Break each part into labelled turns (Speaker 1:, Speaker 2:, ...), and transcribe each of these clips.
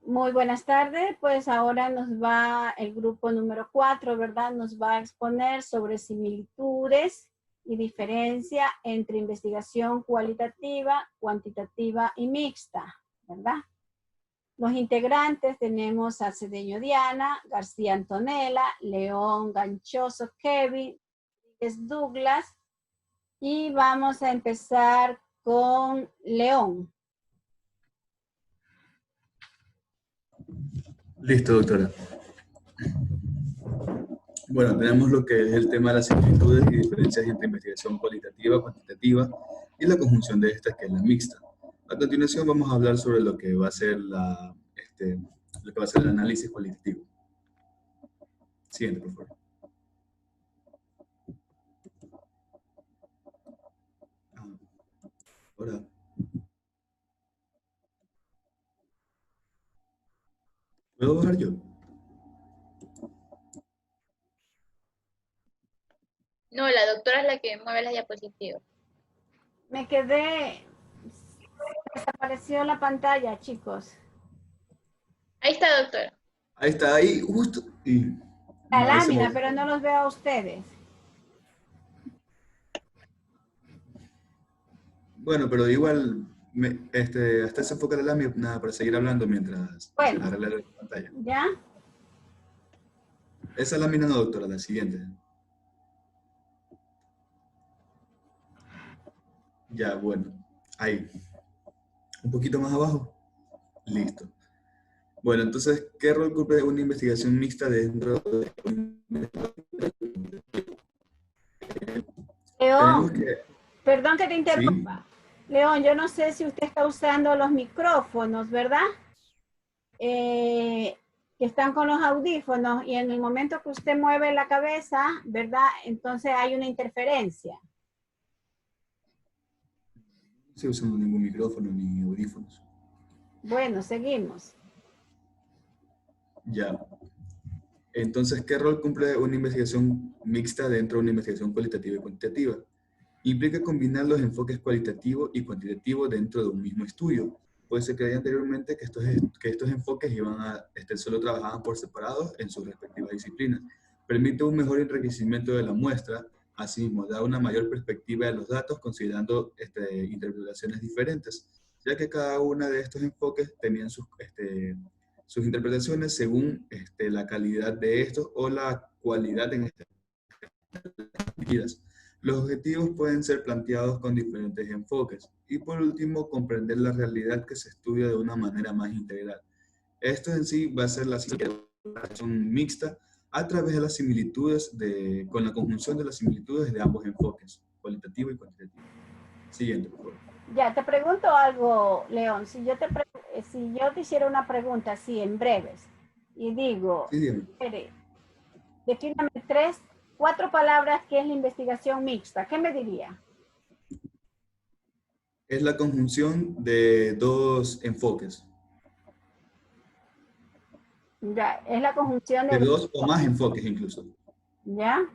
Speaker 1: Muy buenas tardes, pues ahora nos va el grupo número 4, ¿verdad? Nos va a exponer sobre similitudes y diferencia entre investigación cualitativa, cuantitativa y mixta, ¿verdad? Los integrantes tenemos a Cedeño Diana, García Antonella, León Ganchoso Kevin, Douglas, y vamos a empezar con León.
Speaker 2: Listo, doctora. Bueno, tenemos lo que es el tema de las similitudes y diferencias entre investigación cualitativa, cuantitativa y la conjunción de estas, que es la mixta. A continuación vamos a hablar sobre lo que va a ser el análisis cualitativo. Siguiente, por favor. Ahora. ¿Puedo bajar yo?
Speaker 3: No, la doctora es la que mueve las diapositivas.
Speaker 1: Me quedé, desapareció la pantalla, chicos.
Speaker 3: Ahí está, doctora.
Speaker 2: Ahí está, ahí, justo. Y
Speaker 1: La lámina, pero no los veo a ustedes.
Speaker 2: Bueno, pero igual, hasta se enfoca la lámina para seguir hablando mientras arregla la pantalla.
Speaker 1: ¿Ya?
Speaker 2: Esa lámina no, doctora, la siguiente. Ya, bueno, ahí. Un poquito más abajo. Listo. Bueno, entonces, ¿qué rol cumple una investigación mixta dentro de
Speaker 1: León, perdón que te interrumpa.
Speaker 2: ¿Sí?
Speaker 1: León, yo no sé si usted está usando los micrófonos, ¿verdad? Que están con los audífonos, y en el momento que usted mueve la cabeza, ¿verdad? Entonces hay una interferencia.
Speaker 2: No estoy usando ningún micrófono ni audífonos.
Speaker 1: Bueno, seguimos.
Speaker 2: Ya. Entonces, ¿qué rol cumple una investigación mixta dentro de una investigación cualitativa y cuantitativa? Implica combinar los enfoques cualitativo y cuantitativo dentro de un mismo estudio. Pues se creía anteriormente que estos enfoques solo trabajaban por separados en sus respectivas disciplinas. Permite un mejor enriquecimiento de la muestra, asimismo da una mayor perspectiva de los datos considerando interpretaciones diferentes, ya que cada uno de estos enfoques tenían sus interpretaciones según la calidad de estos o la cualidad en estas medidas. Los objetivos pueden ser planteados con diferentes enfoques. Y por último, comprender la realidad que se estudia de una manera más integral. Esto en sí va a ser la simulación mixta a través de las similitudes, con la conjunción de las similitudes de ambos enfoques, cualitativo y cuantitativo. Siguiente, por favor.
Speaker 1: Ya, te pregunto algo, León. Si yo te hiciera una pregunta así en breves, y digo,
Speaker 2: Sí,
Speaker 1: defíname 4 palabras que es la investigación mixta, ¿qué me diría?
Speaker 2: Es la conjunción de dos enfoques.
Speaker 1: Ya, es la conjunción
Speaker 2: de dos o más enfoques incluso.
Speaker 1: ¿Ya?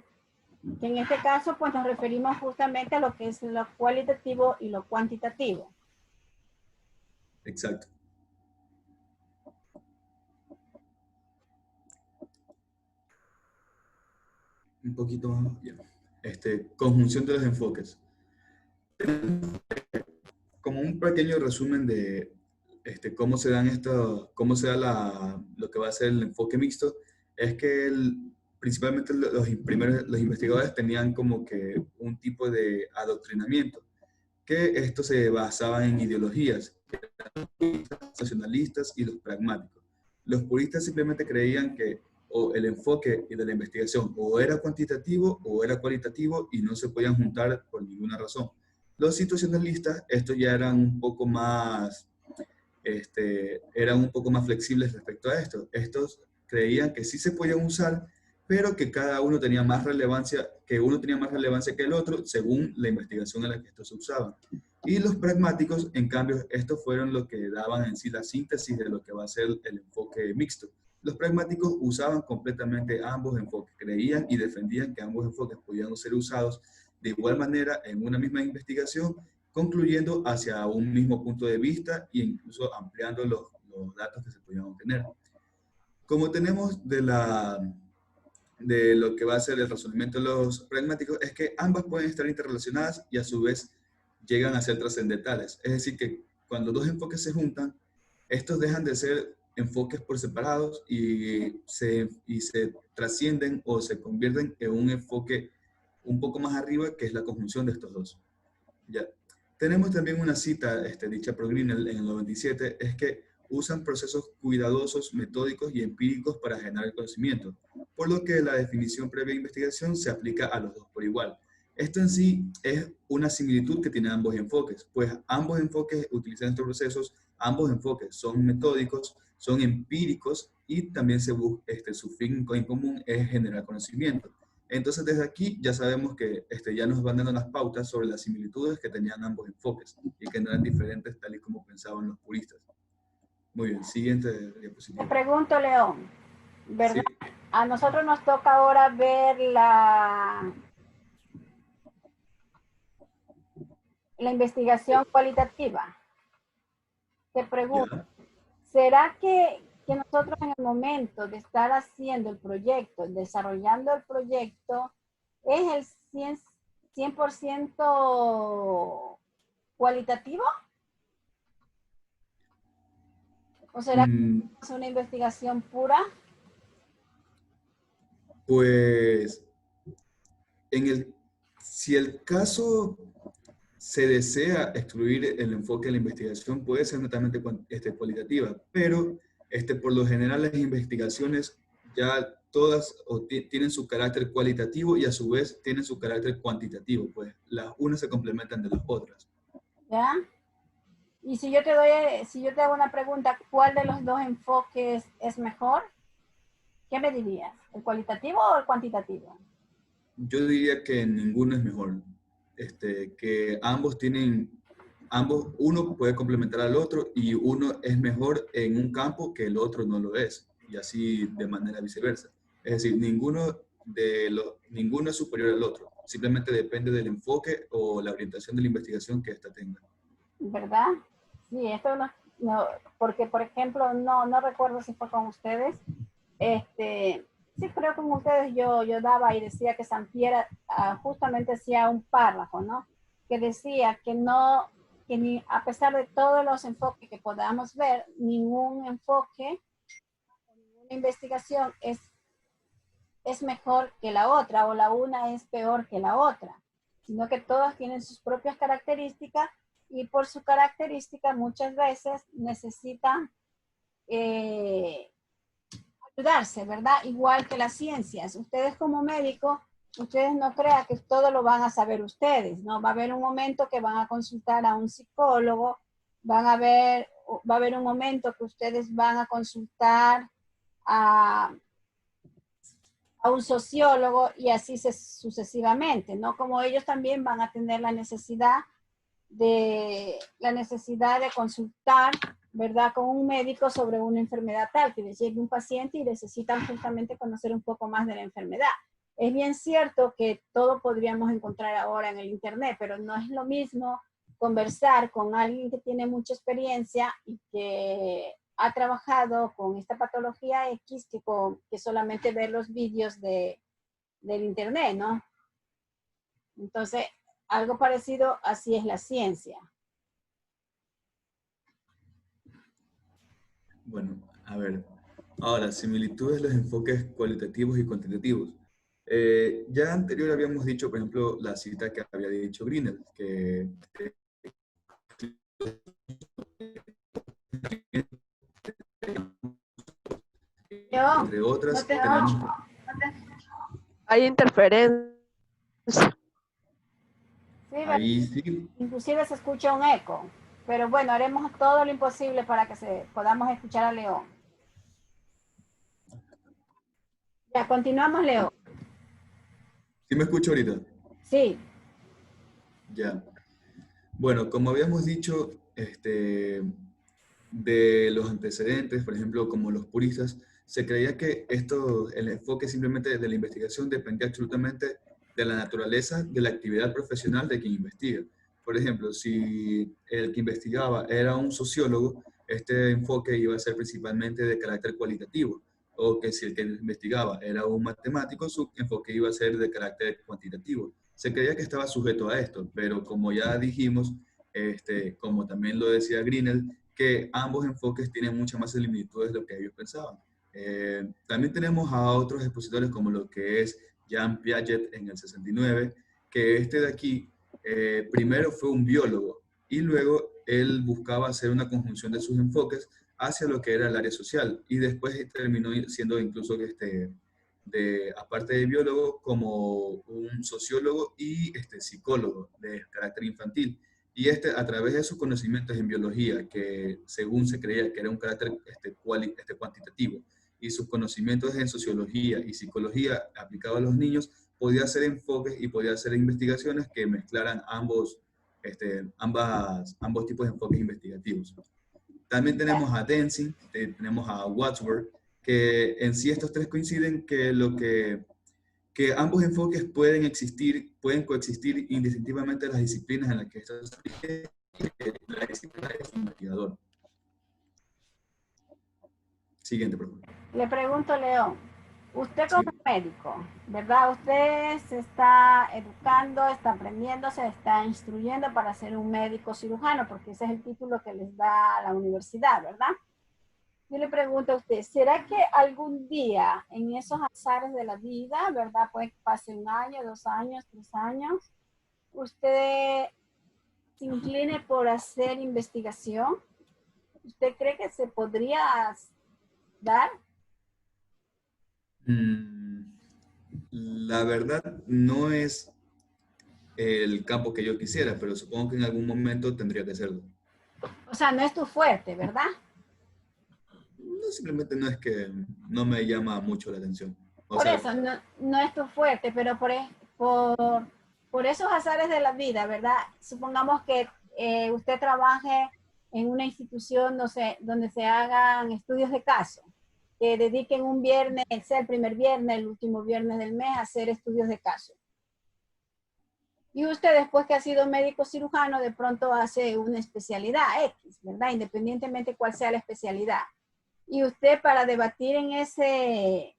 Speaker 1: Que en este caso, pues nos referimos justamente a lo que es lo cualitativo y lo cuantitativo.
Speaker 2: Exacto. Un poquito más, ya. Conjunción de los enfoques. Como un pequeño resumen de cómo se dan lo que va a ser el enfoque mixto, es que principalmente los investigadores tenían como que un tipo de adoctrinamiento, que esto se basaba en ideologías, que eran los nacionalistas y los pragmáticos. Los puristas simplemente creían que el enfoque de la investigación o era cuantitativo o era cualitativo y no se podían juntar por ninguna razón. Los situacionalistas, estos ya eran un poco más, flexibles respecto a esto. Estos creían que sí se podían usar, pero que cada uno tenía más relevancia, que el otro según la investigación en la que estos se usaban. Y los pragmáticos, en cambio, estos fueron los que daban en sí la síntesis de lo que va a ser el enfoque mixto. Los pragmáticos usaban completamente ambos enfoques, creían y defendían que ambos enfoques podían ser usados de igual manera en una misma investigación, concluyendo hacia un mismo punto de vista e incluso ampliando los datos que se podían obtener. Como tenemos de lo que va a ser el razonamiento de los pragmáticos, es que ambas pueden estar interrelacionadas y a su vez llegan a ser trascendentales. Es decir, que cuando dos enfoques se juntan, estos dejan de ser enfoques por separados y se trascienden o se convierten en un enfoque un poco más arriba, que es la conjunción de estos dos. Ya. Tenemos también una cita dicha por Grinnell en el 97, es que usan procesos cuidadosos, metódicos y empíricos para generar el conocimiento, por lo que la definición previa de investigación se aplica a los dos por igual. Esto en sí es una similitud que tienen ambos enfoques, pues ambos enfoques utilizan estos procesos, ambos enfoques son metódicos, son empíricos y también su fin en común es generar conocimiento. Entonces desde aquí ya sabemos que ya nos van dando las pautas sobre las similitudes que tenían ambos enfoques y que no eran diferentes tal y como pensaban los puristas. Muy bien, siguiente diapositiva.
Speaker 1: Te pregunto, León, ¿verdad?
Speaker 2: Sí.
Speaker 1: A nosotros nos toca ahora ver la investigación cualitativa. Te pregunto,
Speaker 2: Ya.
Speaker 1: ¿será que nosotros en el momento de estar haciendo el proyecto, desarrollando el proyecto, es el 100% cualitativo? ¿O será que es una investigación pura?
Speaker 2: Pues, si el caso se desea excluir el enfoque de la investigación, puede ser netamente cualitativa, pero por lo general las investigaciones ya todas tienen su carácter cualitativo y a su vez tienen su carácter cuantitativo, pues las unas se complementan de las otras.
Speaker 1: ¿Ya? Y si yo te hago una pregunta, ¿cuál de los dos enfoques es mejor? ¿Qué me dirías? ¿El cualitativo o el cuantitativo?
Speaker 2: Yo diría que ninguno es mejor. Que uno puede complementar al otro y uno es mejor en un campo que el otro no lo es. Y así de manera viceversa. Es decir, ninguno es superior al otro. Simplemente depende del enfoque o la orientación de la investigación que ésta tenga.
Speaker 1: ¿Verdad? Sí, esto no, porque por ejemplo, no recuerdo si fue con ustedes, sí creo que con ustedes yo daba y decía que Sampier justamente hacía un párrafo, ¿no? Que decía que a pesar de todos los enfoques que podamos ver, ningún enfoque, ninguna investigación es mejor que la otra o la una es peor que la otra, sino que todas tienen sus propias características y por su característica muchas veces necesitan ayudarse, ¿verdad? Igual que las ciencias. Ustedes como médicos, ustedes no crean que todo lo van a saber ustedes, ¿no? Va a haber un momento que van a consultar a un psicólogo, va a haber un momento que ustedes van a consultar a un sociólogo y así sucesivamente, ¿no? Como ellos también van a tener la necesidad de consultar, ¿verdad?, con un médico sobre una enfermedad tal, que les llegue un paciente y necesitan justamente conocer un poco más de la enfermedad. Es bien cierto que todo podríamos encontrar ahora en el internet, pero no es lo mismo conversar con alguien que tiene mucha experiencia y que ha trabajado con esta patología X que solamente ver los vídeos del internet, ¿no? Entonces, algo parecido así es la ciencia.
Speaker 2: Bueno, a ver. Ahora, similitudes de los enfoques cualitativos y cuantitativos. Ya anterior habíamos dicho, por ejemplo, la cita que había dicho Grinnell, que entre otras, tenemos...
Speaker 4: Hay interferencia.
Speaker 1: Sí,
Speaker 2: ahí sí.
Speaker 1: Inclusive se escucha un eco, pero bueno, haremos todo lo imposible para que podamos escuchar a León. Ya, continuamos, León.
Speaker 2: ¿Sí me escucho ahorita?
Speaker 1: Sí.
Speaker 2: Ya. Bueno, como habíamos dicho, de los antecedentes, por ejemplo, como los puristas, se creía que el enfoque simplemente de la investigación dependía absolutamente de la naturaleza de la actividad profesional de quien investiga. Por ejemplo, si el que investigaba era un sociólogo, este enfoque iba a ser principalmente de carácter cualitativo, o que si el que investigaba era un matemático, su enfoque iba a ser de carácter cuantitativo. Se creía que estaba sujeto a esto, pero como ya dijimos, como también lo decía Grinnell, que ambos enfoques tienen muchas más similitudes de lo que ellos pensaban. También tenemos a otros expositores como lo que es Jean Piaget en el 69, que este de aquí primero fue un biólogo y luego él buscaba hacer una conjunción de sus enfoques hacia lo que era el área social y después terminó siendo incluso aparte de biólogo, como un sociólogo y psicólogo de carácter infantil. Y a través de sus conocimientos en biología, que según se creía que era un carácter cuantitativo, y sus conocimientos en sociología y psicología aplicados a los niños, podía hacer enfoques y podía hacer investigaciones que mezclaran ambos tipos de enfoques investigativos. También tenemos a Denzin, tenemos a Wadsworth, que en sí estos tres coinciden que ambos enfoques pueden coexistir indistintivamente las disciplinas en las que estos la disciplina es investigador. Siguiente, por favor.
Speaker 1: Le pregunto, León, usted como médico, ¿verdad? Usted se está educando, está aprendiendo, se está instruyendo para ser un médico cirujano, porque ese es el título que les da la universidad, ¿verdad? Yo le pregunto a usted, ¿será que algún día en esos azares de la vida, ¿verdad? Puede que pase 1 año, 2 años, 3 años, usted se incline por hacer investigación? ¿Usted cree que se podría dar?
Speaker 2: La verdad no es el campo que yo quisiera, pero supongo que en algún momento tendría que hacerlo.
Speaker 1: O sea, no es tu fuerte, ¿verdad?
Speaker 2: No, simplemente no es que no me llama mucho la atención.
Speaker 1: Por eso, no es tu fuerte, pero por esos azares de la vida, ¿verdad? Supongamos que usted trabaje en una institución, no sé, donde se hagan estudios de caso, que dediquen un viernes, sea el primer viernes, el último viernes del mes, a hacer estudios de caso. Y usted, después que ha sido médico cirujano, de pronto hace una especialidad X, ¿verdad? Independientemente cuál sea la especialidad. Y usted, para debatir en ese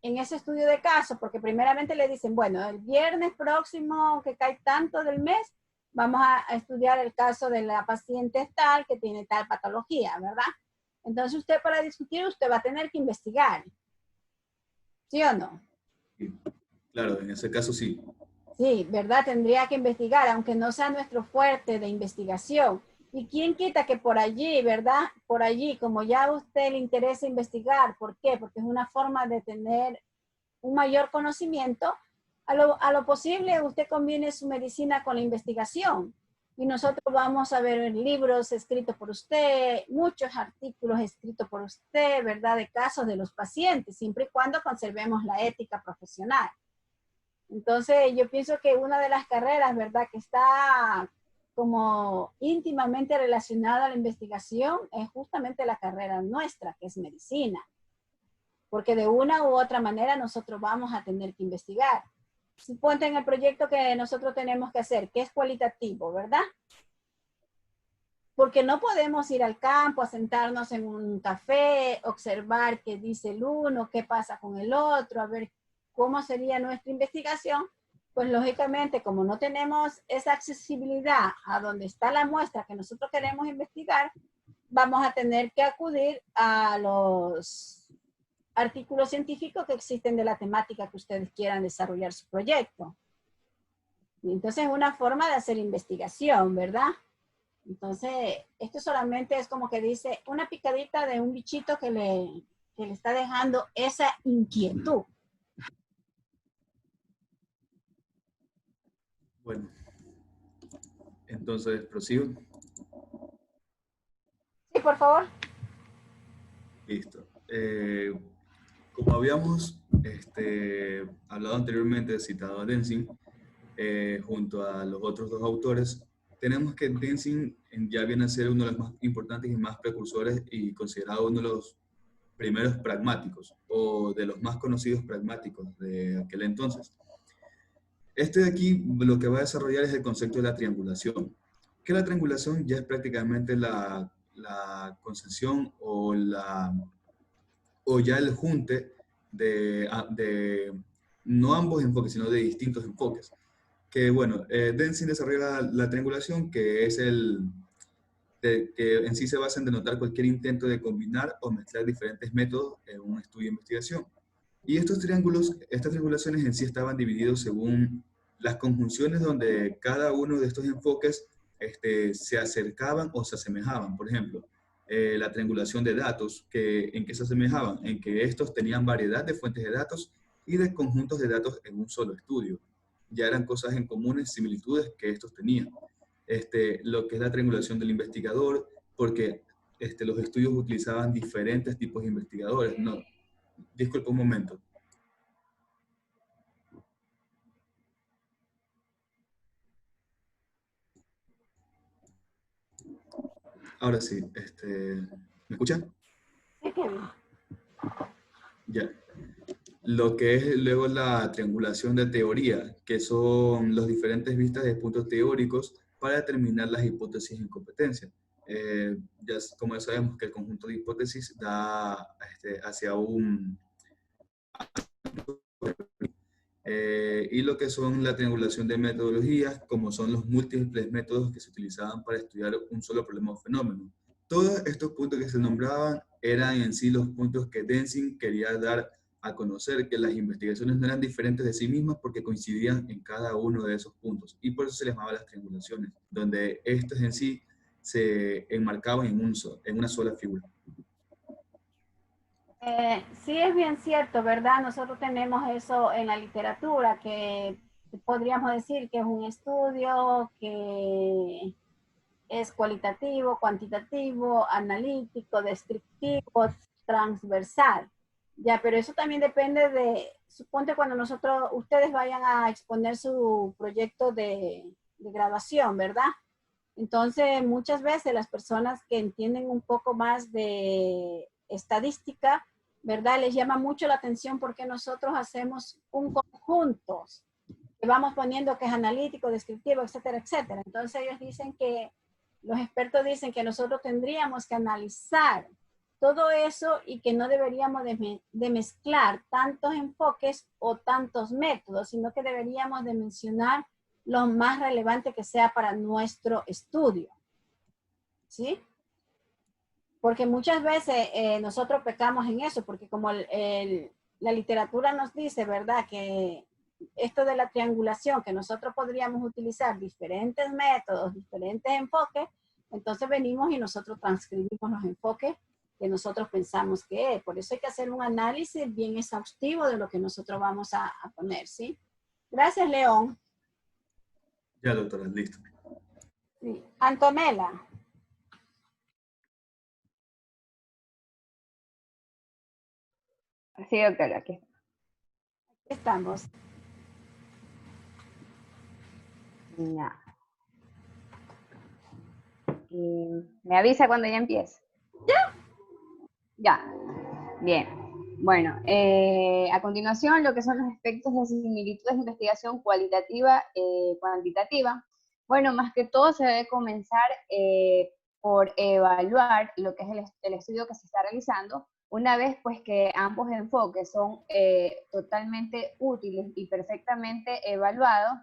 Speaker 1: estudio de caso, porque primeramente le dicen, bueno, el viernes próximo que cae tanto del mes, vamos a estudiar el caso de la paciente tal que tiene tal patología, ¿verdad? Entonces usted, para discutir, usted va a tener que investigar. ¿Sí o no?
Speaker 2: Sí. Claro, en ese caso sí.
Speaker 1: Sí, ¿verdad? Tendría que investigar, aunque no sea nuestro fuerte de investigación. ¿Y quién quita que por allí, verdad? Por allí, como ya a usted le interesa investigar, ¿por qué? Porque es una forma de tener un mayor conocimiento. A lo posible, usted combine su medicina con la investigación. Y nosotros vamos a ver libros escritos por usted, muchos artículos escritos por usted, ¿verdad? De casos de los pacientes, siempre y cuando conservemos la ética profesional. Entonces, yo pienso que una de las carreras, ¿verdad?, que está como íntimamente relacionada a la investigación es justamente la carrera nuestra, que es medicina. Porque de una u otra manera nosotros vamos a tener que investigar. Suponte en el proyecto que nosotros tenemos que hacer, que es cualitativo, ¿verdad? Porque no podemos ir al campo a sentarnos en un café, observar qué dice el uno, qué pasa con el otro, a ver cómo sería nuestra investigación. Pues lógicamente, como no tenemos esa accesibilidad a donde está la muestra que nosotros queremos investigar, vamos a tener que acudir a los artículos científicos que existen de la temática que ustedes quieran desarrollar su proyecto. Y entonces es una forma de hacer investigación, ¿verdad? Entonces, esto solamente es como que dice una picadita de un bichito que le está dejando esa inquietud.
Speaker 2: Bueno, entonces prosigo.
Speaker 1: Sí, por favor.
Speaker 2: Listo. Como habíamos hablado anteriormente, citado a Denzin, junto a los otros dos autores, tenemos que Denzin ya viene a ser uno de los más importantes y más precursores y considerado uno de los primeros pragmáticos o de los más conocidos pragmáticos de aquel entonces. Este de aquí lo que va a desarrollar es el concepto de la triangulación, que la triangulación ya es prácticamente la concesión o ya el junte de no ambos enfoques, sino de distintos enfoques. Que bueno, Denzin desarrolla la triangulación, que es que en sí se basa en denotar cualquier intento de combinar o mezclar diferentes métodos en un estudio de investigación. Y estos triángulos, estas triangulaciones en sí estaban divididos según las conjunciones donde cada uno de estos enfoques se acercaban o se asemejaban. Por ejemplo, la triangulación de datos, ¿en qué se asemejaban? En que estos tenían variedad de fuentes de datos y de conjuntos de datos en un solo estudio. Ya eran cosas en comunes, similitudes que estos tenían. Lo que es la triangulación del investigador, porque los estudios utilizaban diferentes tipos de investigadores. No, disculpa un momento. Ahora sí, ¿me escuchan?
Speaker 1: Sí, Kevin.
Speaker 2: Ya. Lo que es luego la triangulación de teoría, que son las diferentes vistas de puntos teóricos para determinar las hipótesis en competencia. Como ya sabemos que el conjunto de hipótesis da hacia un... y lo que son la triangulación de metodologías, como son los múltiples métodos que se utilizaban para estudiar un solo problema o fenómeno. Todos estos puntos que se nombraban eran en sí los puntos que Denzin quería dar a conocer, que las investigaciones no eran diferentes de sí mismas porque coincidían en cada uno de esos puntos. Y por eso se les llamaba las triangulaciones, donde estos en sí se enmarcaban en una sola figura.
Speaker 1: Sí, es bien cierto, ¿verdad? Nosotros tenemos eso en la literatura, que podríamos decir que es un estudio que es cualitativo, cuantitativo, analítico, descriptivo, transversal. Ya, pero eso también depende de, suponte cuando ustedes vayan a exponer su proyecto de graduación, ¿verdad? Entonces, muchas veces las personas que entienden un poco más de estadística, ¿verdad? Les llama mucho la atención porque nosotros hacemos un conjunto que vamos poniendo que es analítico, descriptivo, etcétera, etcétera. Entonces ellos dicen que, los expertos dicen que nosotros tendríamos que analizar todo eso y que no deberíamos de mezclar tantos enfoques o tantos métodos, sino que deberíamos de mencionar lo más relevante que sea para nuestro estudio. ¿Sí? Porque muchas veces nosotros pecamos en eso, porque como la literatura nos dice, ¿verdad? Que esto de la triangulación, que nosotros podríamos utilizar diferentes métodos, diferentes enfoques, entonces venimos y nosotros transcribimos los enfoques que nosotros pensamos que es. Por eso hay que hacer un análisis bien exhaustivo de lo que nosotros vamos a poner, ¿sí? Gracias, León.
Speaker 2: Ya, doctora, listo.
Speaker 1: Sí. Antonella.
Speaker 5: Sí, doctora, aquí.
Speaker 1: Aquí estamos.
Speaker 5: Ya. ¿Me avisa cuando ya empiece?
Speaker 1: ¿Ya?
Speaker 5: Ya. Bien. Bueno, a continuación lo que son los aspectos de similitudes de investigación cualitativa y cuantitativa. Bueno, más que todo se debe comenzar por evaluar lo que es el estudio que se está realizando. Una vez pues que ambos enfoques son totalmente útiles y perfectamente evaluados,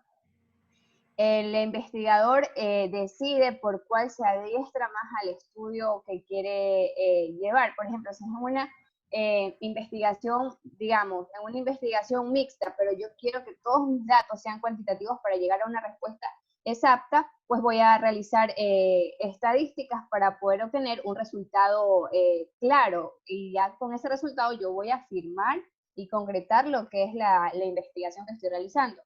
Speaker 5: el investigador decide por cuál se adiestra más al estudio que quiere llevar. Por ejemplo, si es una investigación, digamos, en una investigación mixta, pero yo quiero que todos mis datos sean cuantitativos para llegar a una respuesta exacta, pues voy a realizar estadísticas para poder obtener un resultado claro, y ya con ese resultado yo voy a afirmar y concretar lo que es la investigación que estoy realizando.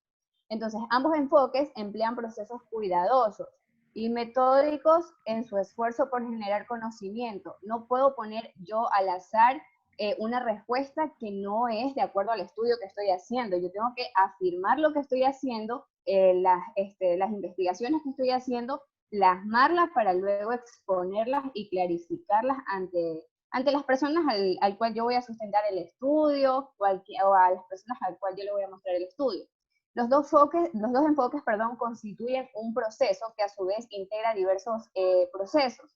Speaker 5: Entonces, ambos enfoques emplean procesos cuidadosos y metódicos en su esfuerzo por generar conocimiento. No puedo poner yo al azar una respuesta que no es de acuerdo al estudio que estoy haciendo. Yo tengo que afirmar lo que estoy haciendo, las investigaciones que estoy haciendo, plasmarlas para luego exponerlas y clarificarlas ante las personas al cual yo voy a sustentar el estudio o a las personas al cual yo le voy a mostrar el estudio. Los dos enfoques, constituyen un proceso que a su vez integra diversos procesos.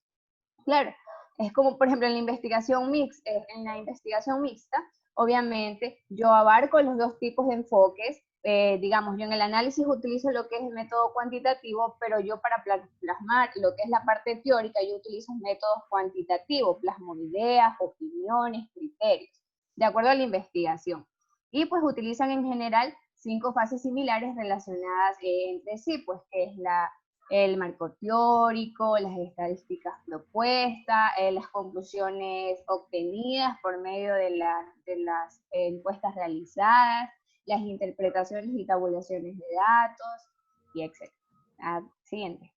Speaker 5: Claro, es como, por ejemplo, en la investigación mixta, obviamente, yo abarco los dos tipos de enfoques. Digamos, yo en el análisis utilizo lo que es el método cuantitativo, pero yo para plasmar lo que es la parte teórica, yo utilizo métodos cuantitativos, plasmo ideas, opiniones, criterios, de acuerdo a la investigación. Y pues utilizan en general 5 fases similares relacionadas entre sí, pues que es el marco teórico, las estadísticas propuestas, las conclusiones obtenidas por medio de las encuestas realizadas, las interpretaciones y tabulaciones de datos, y etc. Siguiente.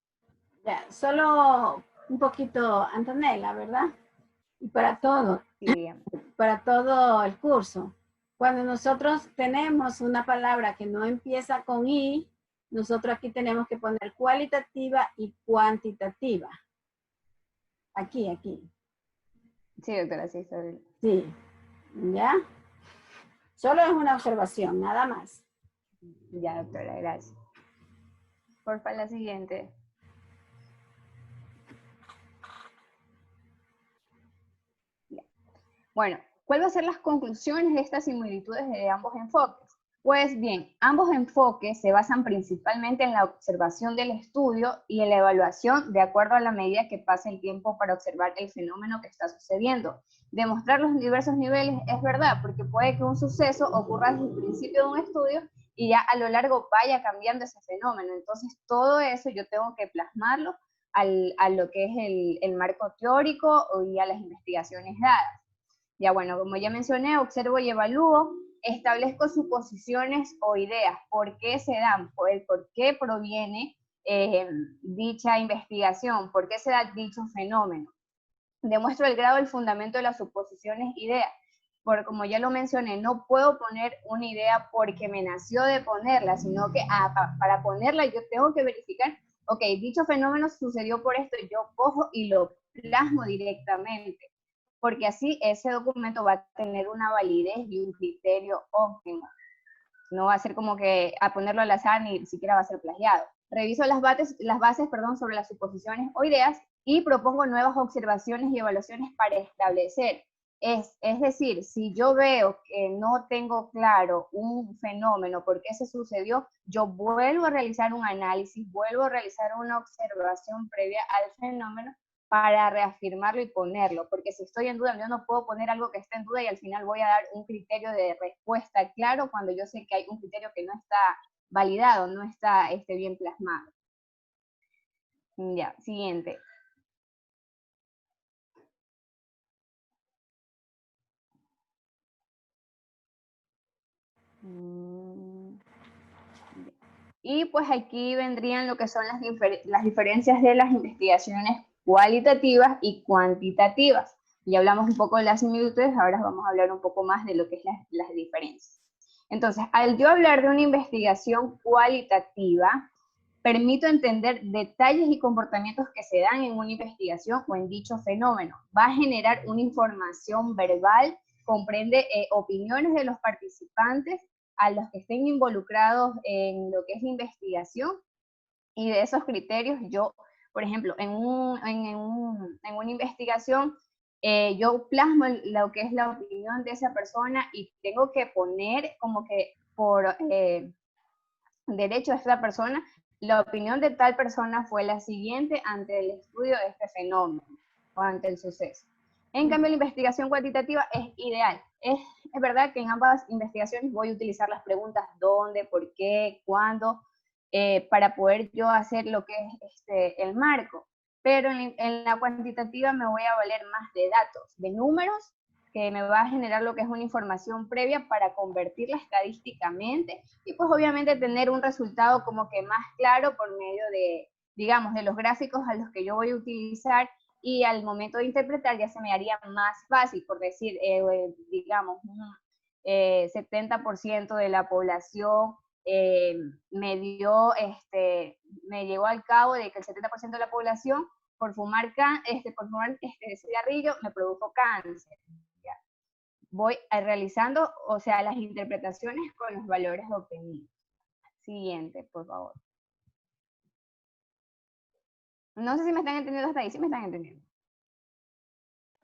Speaker 1: Ya, solo un poquito, Antonella, ¿verdad? Y para todo,
Speaker 5: Sí,
Speaker 1: para todo el curso. Cuando nosotros tenemos una palabra que no empieza con I, nosotros aquí tenemos que poner cualitativa y cuantitativa. Aquí, aquí.
Speaker 5: sí, doctora, sí, Isabel.
Speaker 1: Sí. ¿Ya? Solo es una observación, nada más.
Speaker 5: Ya, doctora, gracias. Porfa, la siguiente. Ya. Bueno, ¿cuáles van a ser las conclusiones de estas similitudes de ambos enfoques? Pues bien, ambos enfoques se basan principalmente en la observación del estudio y en la evaluación de acuerdo a la medida que pasa el tiempo para observar el fenómeno que está sucediendo. Demostrar los diversos niveles es verdad, porque puede que un suceso ocurra desde el principio de un estudio y ya a lo largo vaya cambiando ese fenómeno. Entonces, todo eso yo tengo que plasmarlo a lo que es el marco teórico y a las investigaciones dadas. Ya bueno, como ya mencioné, observo y evalúo, establezco suposiciones o ideas, por qué se dan, por qué proviene dicha investigación, por qué se da dicho fenómeno. Demuestro el grado del fundamento de las suposiciones e ideas, porque como ya lo mencioné, no puedo poner una idea porque me nació de ponerla, sino que para ponerla yo tengo que verificar, ok, dicho fenómeno sucedió por esto, yo cojo y lo plasmo directamente, porque así ese documento va a tener una validez y un criterio óptimo. No va a ser como que a ponerlo al azar ni siquiera va a ser plagiado. Reviso las bases sobre las suposiciones o ideas y propongo nuevas observaciones y evaluaciones para establecer. Es decir, si yo veo que no tengo claro un fenómeno, por qué se sucedió, yo vuelvo a realizar un análisis, vuelvo a realizar una observación previa al fenómeno para reafirmarlo y ponerlo, porque si estoy en duda, yo no puedo poner algo que esté en duda y al final voy a dar un criterio de respuesta claro cuando yo sé que hay un criterio que no está validado, no está bien plasmado. Ya, siguiente. Y pues aquí vendrían lo que son las diferencias de las investigaciones cualitativas y cuantitativas. Ya hablamos un poco de las similitudes, ahora vamos a hablar un poco más de lo que es las diferencias. Entonces, al yo hablar de una investigación cualitativa, permito entender detalles y comportamientos que se dan en una investigación o en dicho fenómeno. Va a generar una información verbal, comprende opiniones de los participantes a los que estén involucrados en lo que es investigación, y de esos criterios yo, por ejemplo, en una investigación, yo plasmo lo que es la opinión de esa persona y tengo que poner como que por derecho a esta persona, la opinión de tal persona fue la siguiente ante el estudio de este fenómeno o ante el suceso. En cambio, la investigación cuantitativa es ideal. Es verdad que en ambas investigaciones voy a utilizar las preguntas dónde, por qué, cuándo, para poder yo hacer lo que es el marco. Pero en la cuantitativa me voy a valer más de datos, de números, que me va a generar lo que es una información previa para convertirla estadísticamente y pues obviamente tener un resultado como que más claro por medio de, digamos, de los gráficos a los que yo voy a utilizar, y al momento de interpretar ya se me haría más fácil, por decir, digamos, 70% de la población me llegó al cabo de que el 70% de la población por fumar cigarrillo me produjo cáncer. ¿Ya? Voy realizando, o sea, las interpretaciones con los valores obtenidos. Siguiente, por favor. No sé si me están entendiendo hasta ahí, sí me están entendiendo.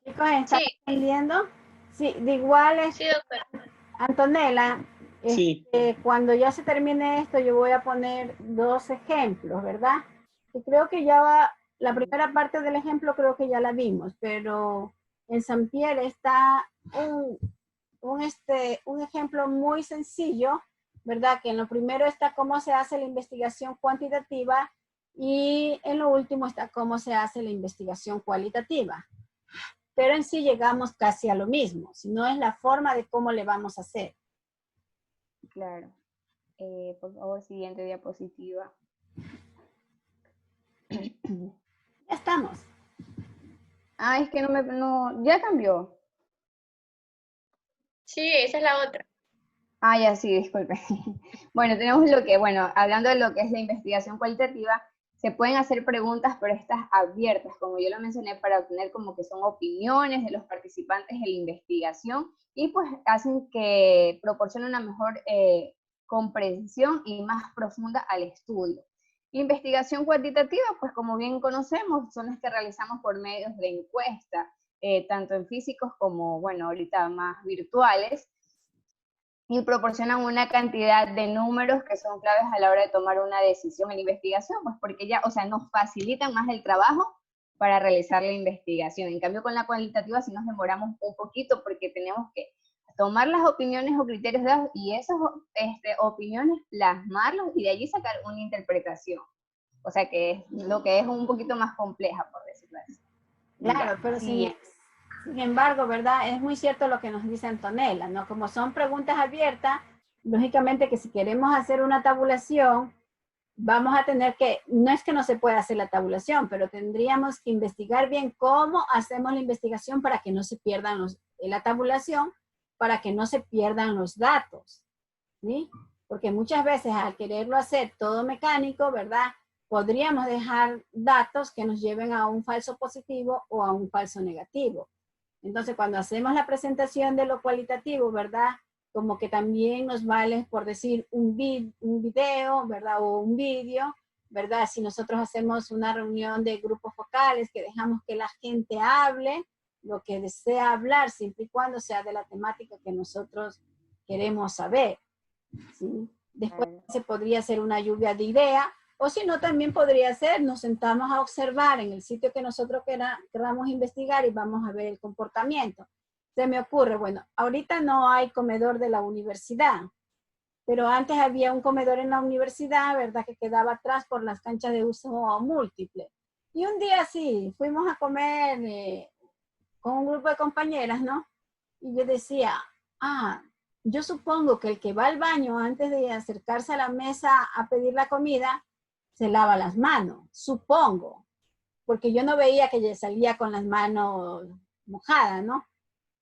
Speaker 1: Chicos, ¿están
Speaker 3: Sí,
Speaker 1: entendiendo? Sí, de igual,
Speaker 3: sí, doctora.
Speaker 1: Antonella,
Speaker 6: Sí.
Speaker 1: cuando ya se termine esto, yo voy a poner 2 ejemplos, ¿verdad? Y creo que ya va, la primera parte del ejemplo creo que ya la vimos, pero en San Pierre está un ejemplo muy sencillo, ¿verdad? Que en lo primero está cómo se hace la investigación cuantitativa y en lo último está cómo se hace la investigación cualitativa. Pero en sí llegamos casi a lo mismo, sino es la forma de cómo le vamos a hacer.
Speaker 5: Claro. Por favor, siguiente diapositiva.
Speaker 1: Ya estamos.
Speaker 5: Ah, es que ya cambió.
Speaker 3: Sí, esa es la otra.
Speaker 5: Ah, ya sí, disculpe. Bueno, tenemos hablando de lo que es la investigación cualitativa, se pueden hacer preguntas, pero estas abiertas, como yo lo mencioné, para obtener como que son opiniones de los participantes en la investigación y pues hacen que proporcione una mejor comprensión y más profunda al estudio. Investigación cuantitativa, pues como bien conocemos, son las que realizamos por medios de encuesta, tanto en físicos como, bueno, ahorita más virtuales, y proporcionan una cantidad de números que son claves a la hora de tomar una decisión en investigación, pues porque ya, o sea, nos facilitan más el trabajo para realizar la investigación. En cambio, con la cualitativa sí nos demoramos un poquito porque tenemos que tomar las opiniones o criterios dados y esas opiniones plasmarlos y de allí sacar una interpretación. O sea, que es lo que es un poquito más compleja, por decirlo así.
Speaker 1: Claro,
Speaker 5: Ya,
Speaker 1: pero
Speaker 5: sí.
Speaker 1: sin embargo, ¿verdad? Es muy cierto lo que nos dice Antonella, ¿no? Como son preguntas abiertas, lógicamente que si queremos hacer una tabulación, vamos a tener que, no es que no se pueda hacer la tabulación, pero tendríamos que investigar bien cómo hacemos la investigación para que no se pierdan la tabulación, para que no se pierdan los datos, ¿sí? Porque muchas veces al quererlo hacer todo mecánico, ¿verdad? Podríamos dejar datos que nos lleven a un falso positivo o a un falso negativo. Entonces, cuando hacemos la presentación de lo cualitativo, ¿verdad? Como que también nos vale, por decir, un video, ¿verdad? O un vídeo, ¿verdad? Si nosotros hacemos una reunión de grupos focales, que dejamos que la gente hable lo que desea hablar, siempre y cuando sea de la temática que nosotros queremos saber, ¿sí? Después se podría hacer una lluvia de ideas, o si no, también podría ser, nos sentamos a observar en el sitio que nosotros queramos investigar y vamos a ver el comportamiento. Se me ocurre, bueno, ahorita no hay comedor de la universidad, pero antes había un comedor en la universidad, ¿verdad? Que quedaba atrás por las canchas de uso múltiple. Y un día sí, fuimos a comer con un grupo de compañeras, ¿no? Y yo decía, yo supongo que el que va al baño antes de acercarse a la mesa a pedir la comida, se lava las manos, supongo, porque yo no veía que ella salía con las manos mojadas, ¿no?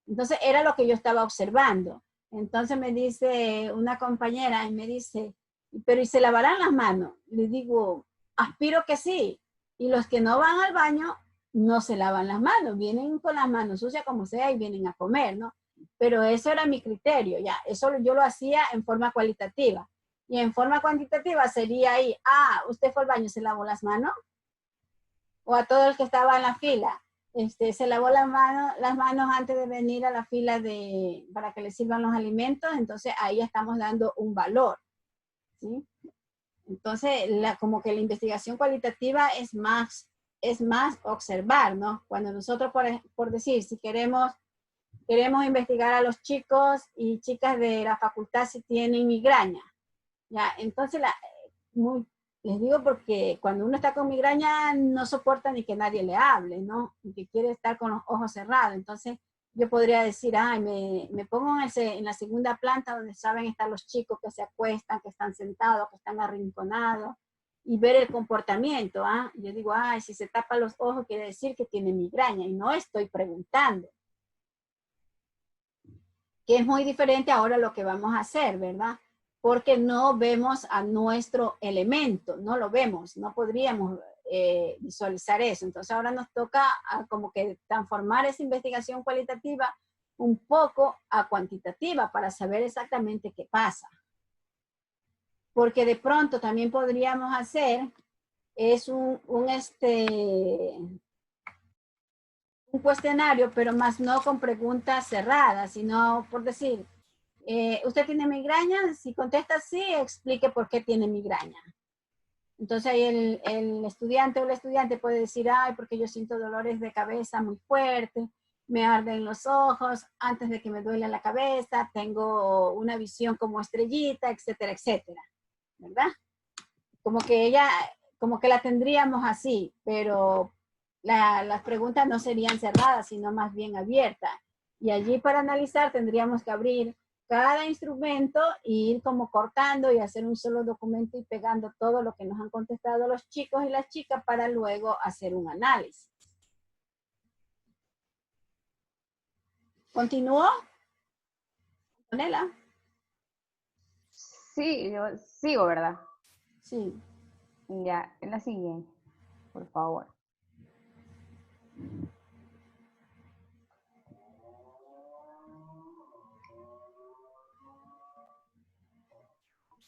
Speaker 1: Entonces era lo que yo estaba observando. Entonces me dice una compañera y me dice, pero ¿y se lavarán las manos? Le digo, aspiro que sí. Y los que no van al baño no se lavan las manos, vienen con las manos sucias como sea y vienen a comer, ¿no? Pero eso era mi criterio, ya, eso yo lo hacía en forma cualitativa. Y en forma cuantitativa sería ahí, usted fue al baño, se lavó las manos, o a todo el que estaba en la fila, se lavó las manos antes de venir a la fila para que le sirvan los alimentos, entonces ahí estamos dando un valor, ¿sí? Entonces, como que la investigación cualitativa es más observar, ¿no? Cuando nosotros, por decir, si queremos investigar a los chicos y chicas de la facultad si tienen migraña, ¿ya? Entonces, les digo porque cuando uno está con migraña no soporta ni que nadie le hable, ¿no? Y que quiere estar con los ojos cerrados. Entonces, yo podría decir, me pongo en la segunda planta donde saben estar los chicos que se acuestan, que están sentados, que están arrinconados, y ver el comportamiento, Yo digo, si se tapa los ojos quiere decir que tiene migraña, y no estoy preguntando. Que es muy diferente ahora lo que vamos a hacer, ¿verdad? Porque no vemos a nuestro elemento, no lo vemos, no podríamos visualizar eso. Entonces ahora nos toca como que transformar esa investigación cualitativa un poco a cuantitativa para saber exactamente qué pasa. Porque de pronto también podríamos hacer un un cuestionario, pero más no con preguntas cerradas, sino por decir, ¿usted tiene migraña? Si contesta sí, explique por qué tiene migraña. Entonces ahí el estudiante o la estudiante puede decir, ay, porque yo siento dolores de cabeza muy fuertes, me arden los ojos, antes de que me duele la cabeza, tengo una visión como estrellita, etcétera, etcétera, ¿verdad? Como que como que la tendríamos así, pero las preguntas no serían cerradas, sino más bien abiertas. Y allí para analizar tendríamos que abrir cada instrumento e ir como cortando y hacer un solo documento y pegando todo lo que nos han contestado los chicos y las chicas para luego hacer un análisis. ¿Continúo? Antonella.
Speaker 5: Sí, yo sigo, ¿verdad?
Speaker 1: Sí.
Speaker 5: Ya, en la siguiente, por favor.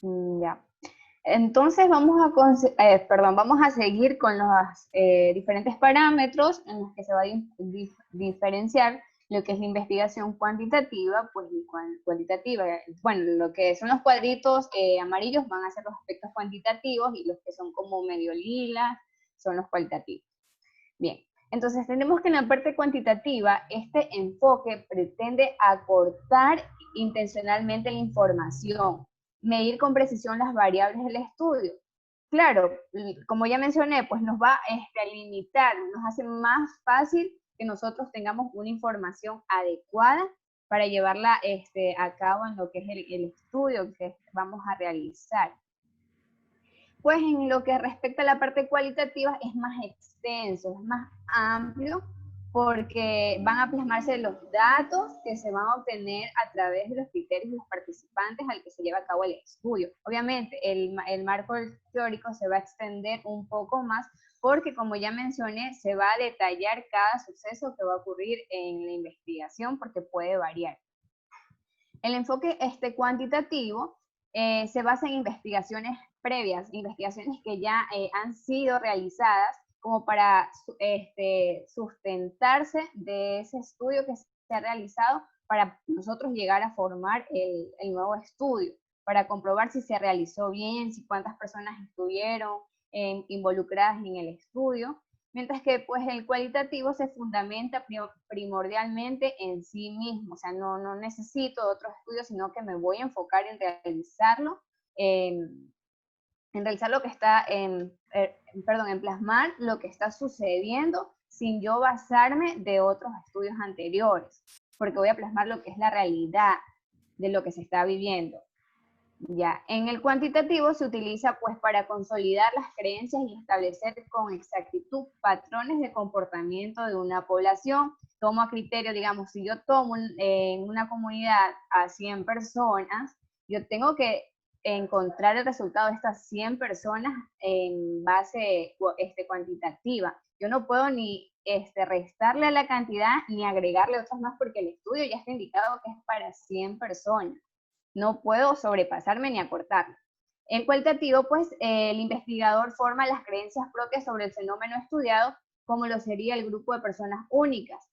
Speaker 5: Ya. Entonces vamos a seguir con los diferentes parámetros en los que se va a diferenciar lo que es la investigación cuantitativa, pues, y cualitativa. Bueno, lo que son los cuadritos amarillos van a ser los aspectos cuantitativos y los que son como medio lilas son los cualitativos. Bien, entonces tenemos que en la parte cuantitativa este enfoque pretende acortar intencionalmente la información, medir con precisión las variables del estudio. Claro, como ya mencioné, pues nos va a limitar, nos hace más fácil que nosotros tengamos una información adecuada para llevarla a cabo en lo que es el estudio que vamos a realizar. Pues en lo que respecta a la parte cualitativa es más extenso, es más amplio, porque van a plasmarse los datos que se van a obtener a través de los criterios de los participantes al que se lleva a cabo el estudio. Obviamente, el marco teórico se va a extender un poco más, porque como ya mencioné, se va a detallar cada suceso que va a ocurrir en la investigación, porque puede variar. El enfoque cuantitativo se basa en investigaciones previas, investigaciones que ya han sido realizadas como para sustentarse de ese estudio que se ha realizado para nosotros llegar a formar el nuevo estudio, para comprobar si se realizó bien, si cuántas personas estuvieron involucradas en el estudio, mientras que pues el cualitativo se fundamenta primordialmente en sí mismo, o sea, no necesito otro estudio, sino que me voy a enfocar en realizarlo, en realizar lo que está, en plasmar lo que está sucediendo sin yo basarme de otros estudios anteriores, porque voy a plasmar lo que es la realidad de lo que se está viviendo. Ya, en el cuantitativo se utiliza pues para consolidar las creencias y establecer con exactitud patrones de comportamiento de una población. Tomo a criterio, digamos, si yo tomo en una comunidad a 100 personas, yo tengo que encontrar el resultado de estas 100 personas en base cuantitativa. Yo no puedo ni restarle a la cantidad ni agregarle otras más porque el estudio ya está indicado que es para 100 personas. No puedo sobrepasarme ni acortarlo. En cualitativo, pues, el investigador forma las creencias propias sobre el fenómeno estudiado, como lo sería el grupo de personas únicas.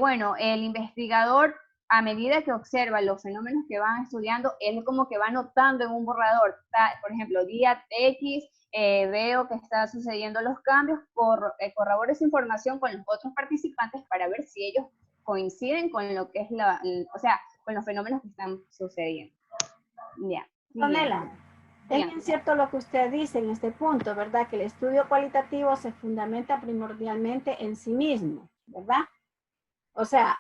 Speaker 5: Bueno, el investigador, a medida que observa los fenómenos que van estudiando, él como que va anotando en un borrador, por ejemplo, día X, veo que están sucediendo los cambios, corroboro esa información con los otros participantes para ver si ellos coinciden con lo que es con los fenómenos que están sucediendo. Ya.
Speaker 1: Antonella, es bien cierto lo que usted dice en este punto, ¿verdad? Que el estudio cualitativo se fundamenta primordialmente en sí mismo, ¿verdad? O sea,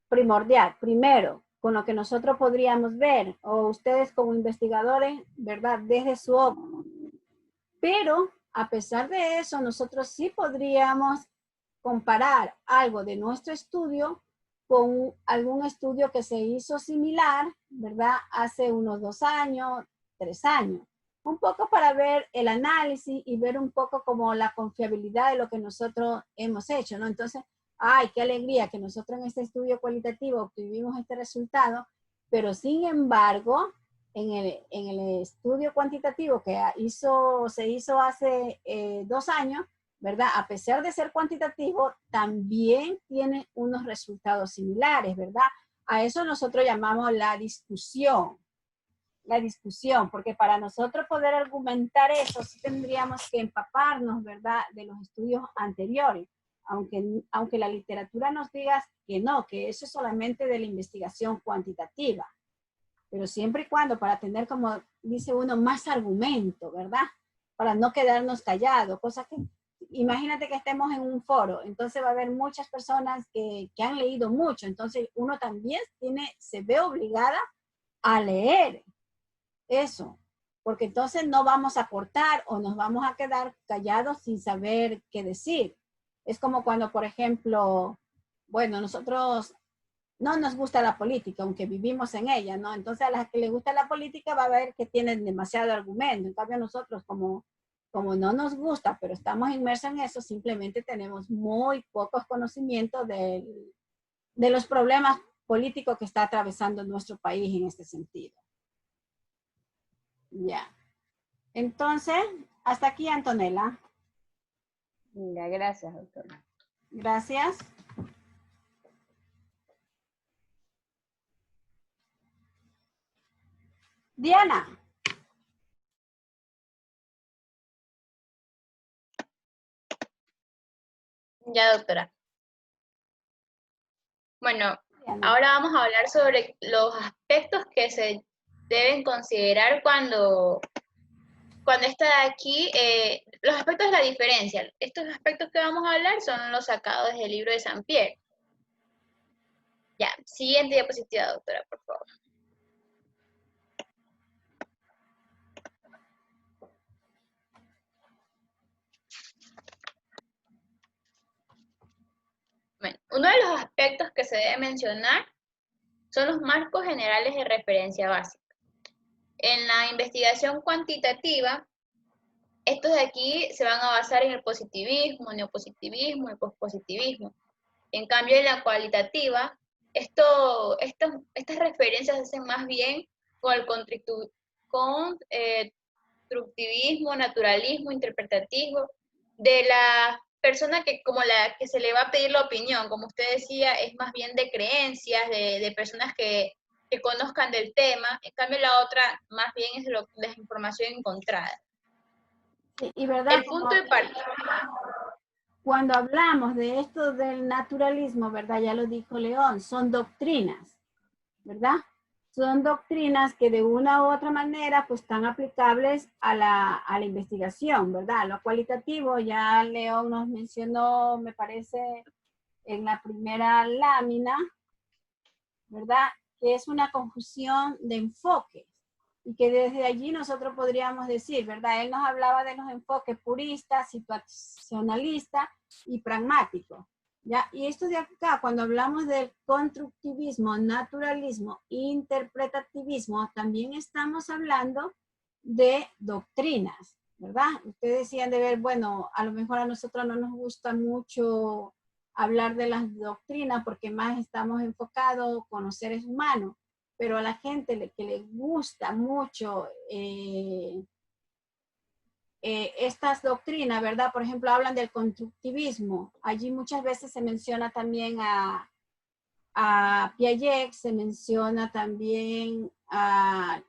Speaker 1: primordial, primero, con lo que nosotros podríamos ver, o ustedes como investigadores, ¿verdad? Desde su ojo. Pero, a pesar de eso, nosotros sí podríamos comparar algo de nuestro estudio con algún estudio que se hizo similar, ¿verdad? Hace unos 2 años, 3 años. Un poco para ver el análisis y ver un poco como la confiabilidad de lo que nosotros hemos hecho, ¿no? Entonces, ¡ay, qué alegría que nosotros en este estudio cualitativo obtuvimos este resultado! Pero sin embargo, en el estudio cuantitativo que se hizo hace 2 años, ¿verdad? A pesar de ser cuantitativo, también tiene unos resultados similares, ¿verdad? A eso nosotros llamamos la discusión, porque para nosotros poder argumentar eso, sí tendríamos que empaparnos, ¿verdad?, de los estudios anteriores, aunque la literatura nos diga que no, que eso es solamente de la investigación cuantitativa, pero siempre y cuando para tener, como dice uno, más argumento, ¿verdad?, para no quedarnos callados, cosas que, imagínate que estemos en un foro, entonces va a haber muchas personas que han leído mucho, entonces uno también se ve obligada a leer eso, porque entonces no vamos a aportar o nos vamos a quedar callados sin saber qué decir. Es como cuando, por ejemplo, bueno, nosotros no nos gusta la política, aunque vivimos en ella, ¿no? Entonces a las que les gusta la política va a ver que tienen demasiado argumento. En cambio nosotros, como no nos gusta, pero estamos inmersos en eso, simplemente tenemos muy pocos conocimientos de los problemas políticos que está atravesando nuestro país en este sentido. Ya. Entonces, hasta aquí, Antonella.
Speaker 5: Ya, gracias, doctora.
Speaker 1: Gracias. Diana.
Speaker 3: Ya, doctora. Bueno,
Speaker 1: Diana.
Speaker 3: ahora vamos a hablar sobre los aspectos que se deben considerar cuando está aquí, los aspectos de la diferencia. Estos aspectos que vamos a hablar son los sacados del libro de Saint-Pierre. Ya, siguiente diapositiva, doctora, por favor. Bueno, uno de los aspectos que se debe mencionar son los marcos generales de referencia básica. En la investigación cuantitativa, estos de aquí se van a basar en el positivismo, neopositivismo y pospositivismo. En cambio, en la cualitativa, estas referencias se hacen más bien con el constructivismo, naturalismo, interpretativo, de la persona como la que se le va a pedir la opinión, como usted decía, es más bien de creencias, de personas que conozcan del tema. En cambio, la otra más bien es de información encontrada.
Speaker 1: Y verdad,
Speaker 3: El punto de partida.
Speaker 1: Cuando hablamos de esto del naturalismo, ¿verdad? Ya lo dijo León, son doctrinas, ¿verdad? Son doctrinas que de una u otra manera pues están aplicables a la investigación, ¿verdad? Lo cualitativo ya León nos mencionó, me parece, en la primera lámina, ¿verdad? Que es una confusión de enfoques y que desde allí nosotros podríamos decir, ¿verdad? Él nos hablaba de los enfoques puristas, situacionalistas y pragmáticos, ¿ya? Y esto de acá, cuando hablamos del constructivismo, naturalismo, interpretativismo, también estamos hablando de doctrinas, ¿verdad? Ustedes decían de ver, bueno, a lo mejor a nosotros no nos gusta mucho hablar de las doctrinas porque más estamos enfocados con los seres humanos, pero a la gente que le gusta mucho estas doctrinas, ¿verdad? Por ejemplo, hablan del constructivismo. Allí muchas veces se menciona también a Piaget, se menciona también a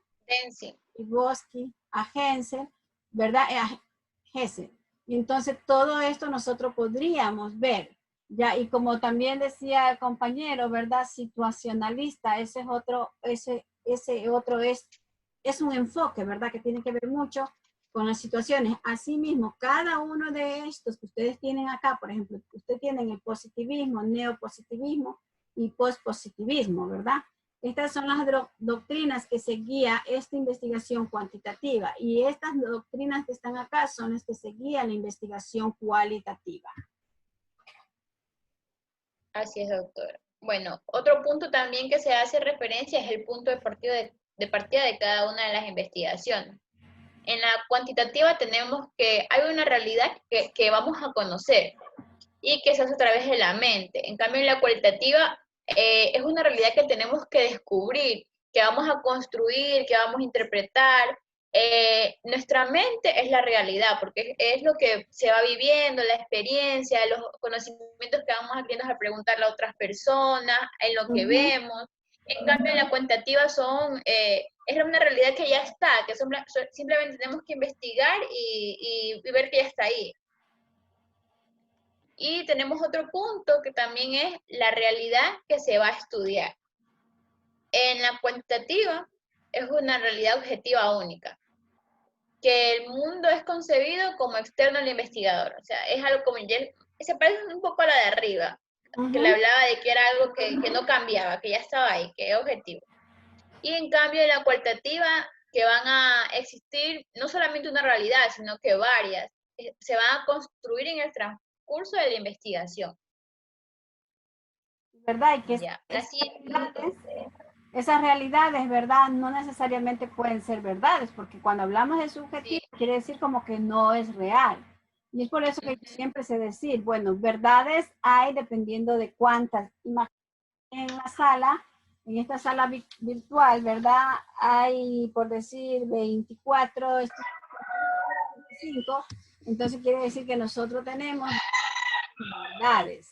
Speaker 1: Vygotsky, a Hessel, ¿verdad? A Hessel. Y entonces todo esto nosotros podríamos ver. Ya, y como también decía el compañero, ¿verdad? Situacionalista, ese otro es un enfoque, ¿verdad? Que tiene que ver mucho con las situaciones. Asimismo, cada uno de estos que ustedes tienen acá, por ejemplo, ustedes tienen el positivismo, neopositivismo y pospositivismo, ¿verdad? Estas son las doctrinas que se guía esta investigación cuantitativa y estas doctrinas que están acá son las que se guían la investigación cualitativa.
Speaker 3: Así es, doctora. Bueno, otro punto también que se hace referencia es el punto de partida de cada una de las investigaciones. En la cuantitativa tenemos que hay una realidad que vamos a conocer y que se hace a través de la mente. En cambio, en la cualitativa es una realidad que tenemos que descubrir, que vamos a construir, que vamos a interpretar. nuestra mente es la realidad, porque es lo que se va viviendo, la experiencia, los conocimientos que vamos adquiriendo al preguntarle a otras personas, en lo que vemos. En cambio, en la cuantitativa es una realidad que ya está, que simplemente tenemos que investigar y ver que ya está ahí. Y tenemos otro punto que también es la realidad que se va a estudiar. En la cuantitativa es una realidad objetiva única, que el mundo es concebido como externo al investigador. O sea, es algo como, se parece un poco a la de arriba, que le hablaba de que era algo que no cambiaba, que ya estaba ahí, que es objetivo. Y en cambio en la cualitativa, que van a existir no solamente una realidad, sino que varias, se van a construir en el transcurso de la investigación.
Speaker 1: ¿Verdad? Y que
Speaker 3: Ya,
Speaker 1: esas realidades, ¿verdad? No necesariamente pueden ser verdades, porque cuando hablamos de subjetivo, quiere decir como que no es real. Y es por eso que yo siempre sé decir, bueno, verdades hay dependiendo de cuántas. Imagínense en la sala, en esta sala virtual, ¿verdad? Hay, por decir, 24, 25, entonces quiere decir que nosotros tenemos verdades.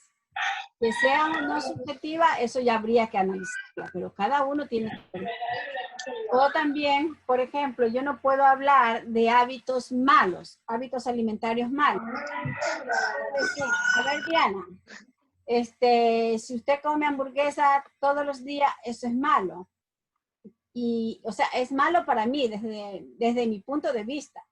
Speaker 1: Que sean o no subjetivas, eso ya habría que analizarla, pero cada uno tiene que ver. O también, por ejemplo, yo no puedo hablar de hábitos malos, hábitos alimentarios malos. Sí, a ver, Diana, si usted come hamburguesa todos los días, eso es malo. Y, o sea, es malo para mí desde mi punto de vista.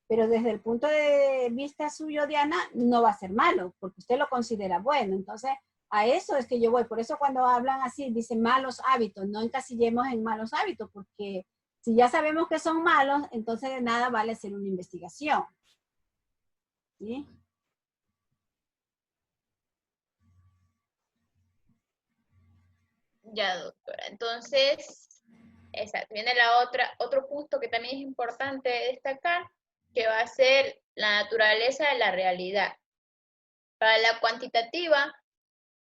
Speaker 1: Pero desde el punto de vista suyo, Diana, no va a ser malo, porque usted lo considera bueno. Entonces, a eso es que yo voy. Por eso cuando hablan así, dicen malos hábitos, no encasillemos en malos hábitos, porque si ya sabemos que son malos, entonces de nada vale hacer una investigación. ¿Sí?
Speaker 3: Ya, doctora. Entonces, exacto. Viene otro punto que también es importante destacar, que va a ser la naturaleza de la realidad. Para la cuantitativa,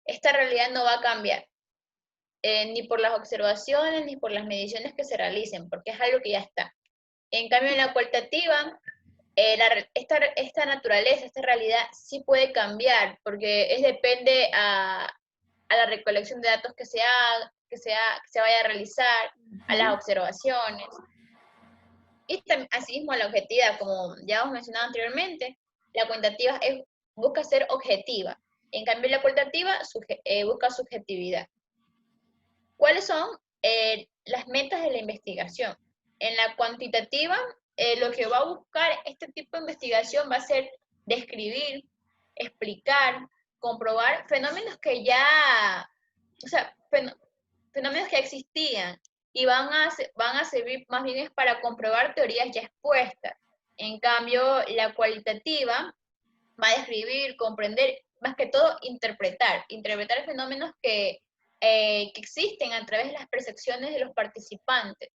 Speaker 3: esta realidad no va a cambiar, ni por las observaciones, ni por las mediciones que se realicen, porque es algo que ya está. En cambio, en la cualitativa, esta naturaleza, esta realidad sí puede cambiar, porque depende a la recolección de datos que se vaya a realizar, a las observaciones. Y asimismo la objetividad, como ya hemos mencionado anteriormente, la cuantitativa busca ser objetiva. En cambio la cualitativa busca subjetividad. ¿Cuáles son las metas de la investigación? En la cuantitativa, lo que va a buscar este tipo de investigación va a ser describir, explicar, comprobar fenómenos que ya, o sea, fenómenos que existían y van a servir más bien es para comprobar teorías ya expuestas. En cambio, la cualitativa va a describir, comprender, más que todo interpretar fenómenos que existen a través de las percepciones de los participantes.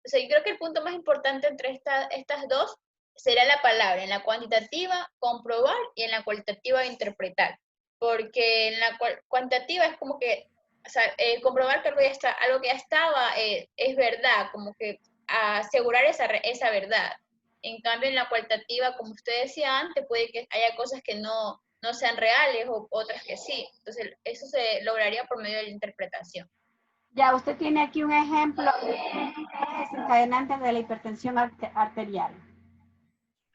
Speaker 3: O sea, yo creo que el punto más importante entre estas dos será la palabra, en la cuantitativa comprobar y en la cualitativa interpretar, porque en la cuantitativa es como que, o sea, comprobar que algo que ya estaba es verdad, como que asegurar esa verdad. En cambio, en la cualitativa, como usted decía antes, puede que haya cosas que no sean reales o otras que sí. Entonces, eso se lograría por medio de la interpretación.
Speaker 1: Ya, usted tiene aquí un ejemplo de desencadenantes de la hipertensión arterial.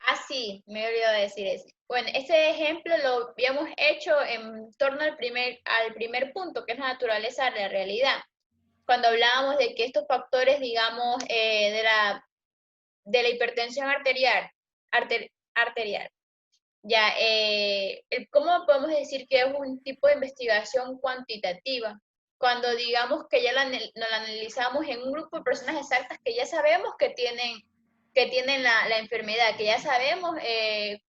Speaker 3: Ah, sí, me he olvidado de decir eso. Bueno, ese ejemplo lo habíamos hecho en torno al primer punto, que es la naturaleza de la realidad. Cuando hablábamos de que estos factores, digamos, de la hipertensión arterial, ya, ¿cómo podemos decir que es un tipo de investigación cuantitativa? Cuando digamos que ya lo analizamos en un grupo de personas exactas que ya sabemos que tienen la enfermedad, que ya sabemos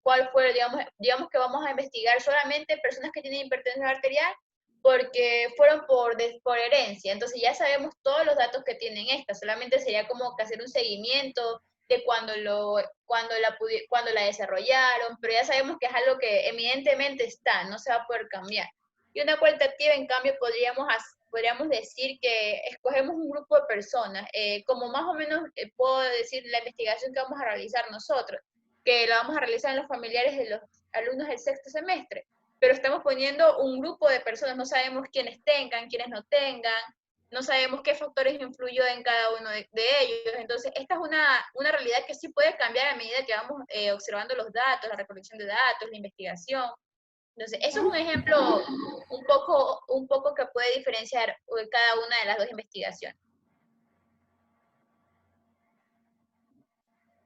Speaker 3: cuál fue, digamos que vamos a investigar solamente personas que tienen hipertensión arterial porque fueron por herencia. Entonces ya sabemos todos los datos que tienen estas, solamente sería como que hacer un seguimiento de cuando la desarrollaron, pero ya sabemos que es algo que evidentemente está, no se va a poder cambiar. Y una cualitativa, en cambio, podríamos podríamos decir que escogemos un grupo de personas, como más o menos puedo decir la investigación que vamos a realizar nosotros, que la vamos a realizar en los familiares de los alumnos del sexto semestre, pero estamos poniendo un grupo de personas, no sabemos quiénes tengan, quiénes no tengan, no sabemos qué factores influyó en cada uno de ellos. Entonces, esta es una realidad que sí puede cambiar a medida que vamos observando los datos, la recolección de datos, la investigación. Entonces, eso es un ejemplo un poco que puede diferenciar cada una de las dos investigaciones.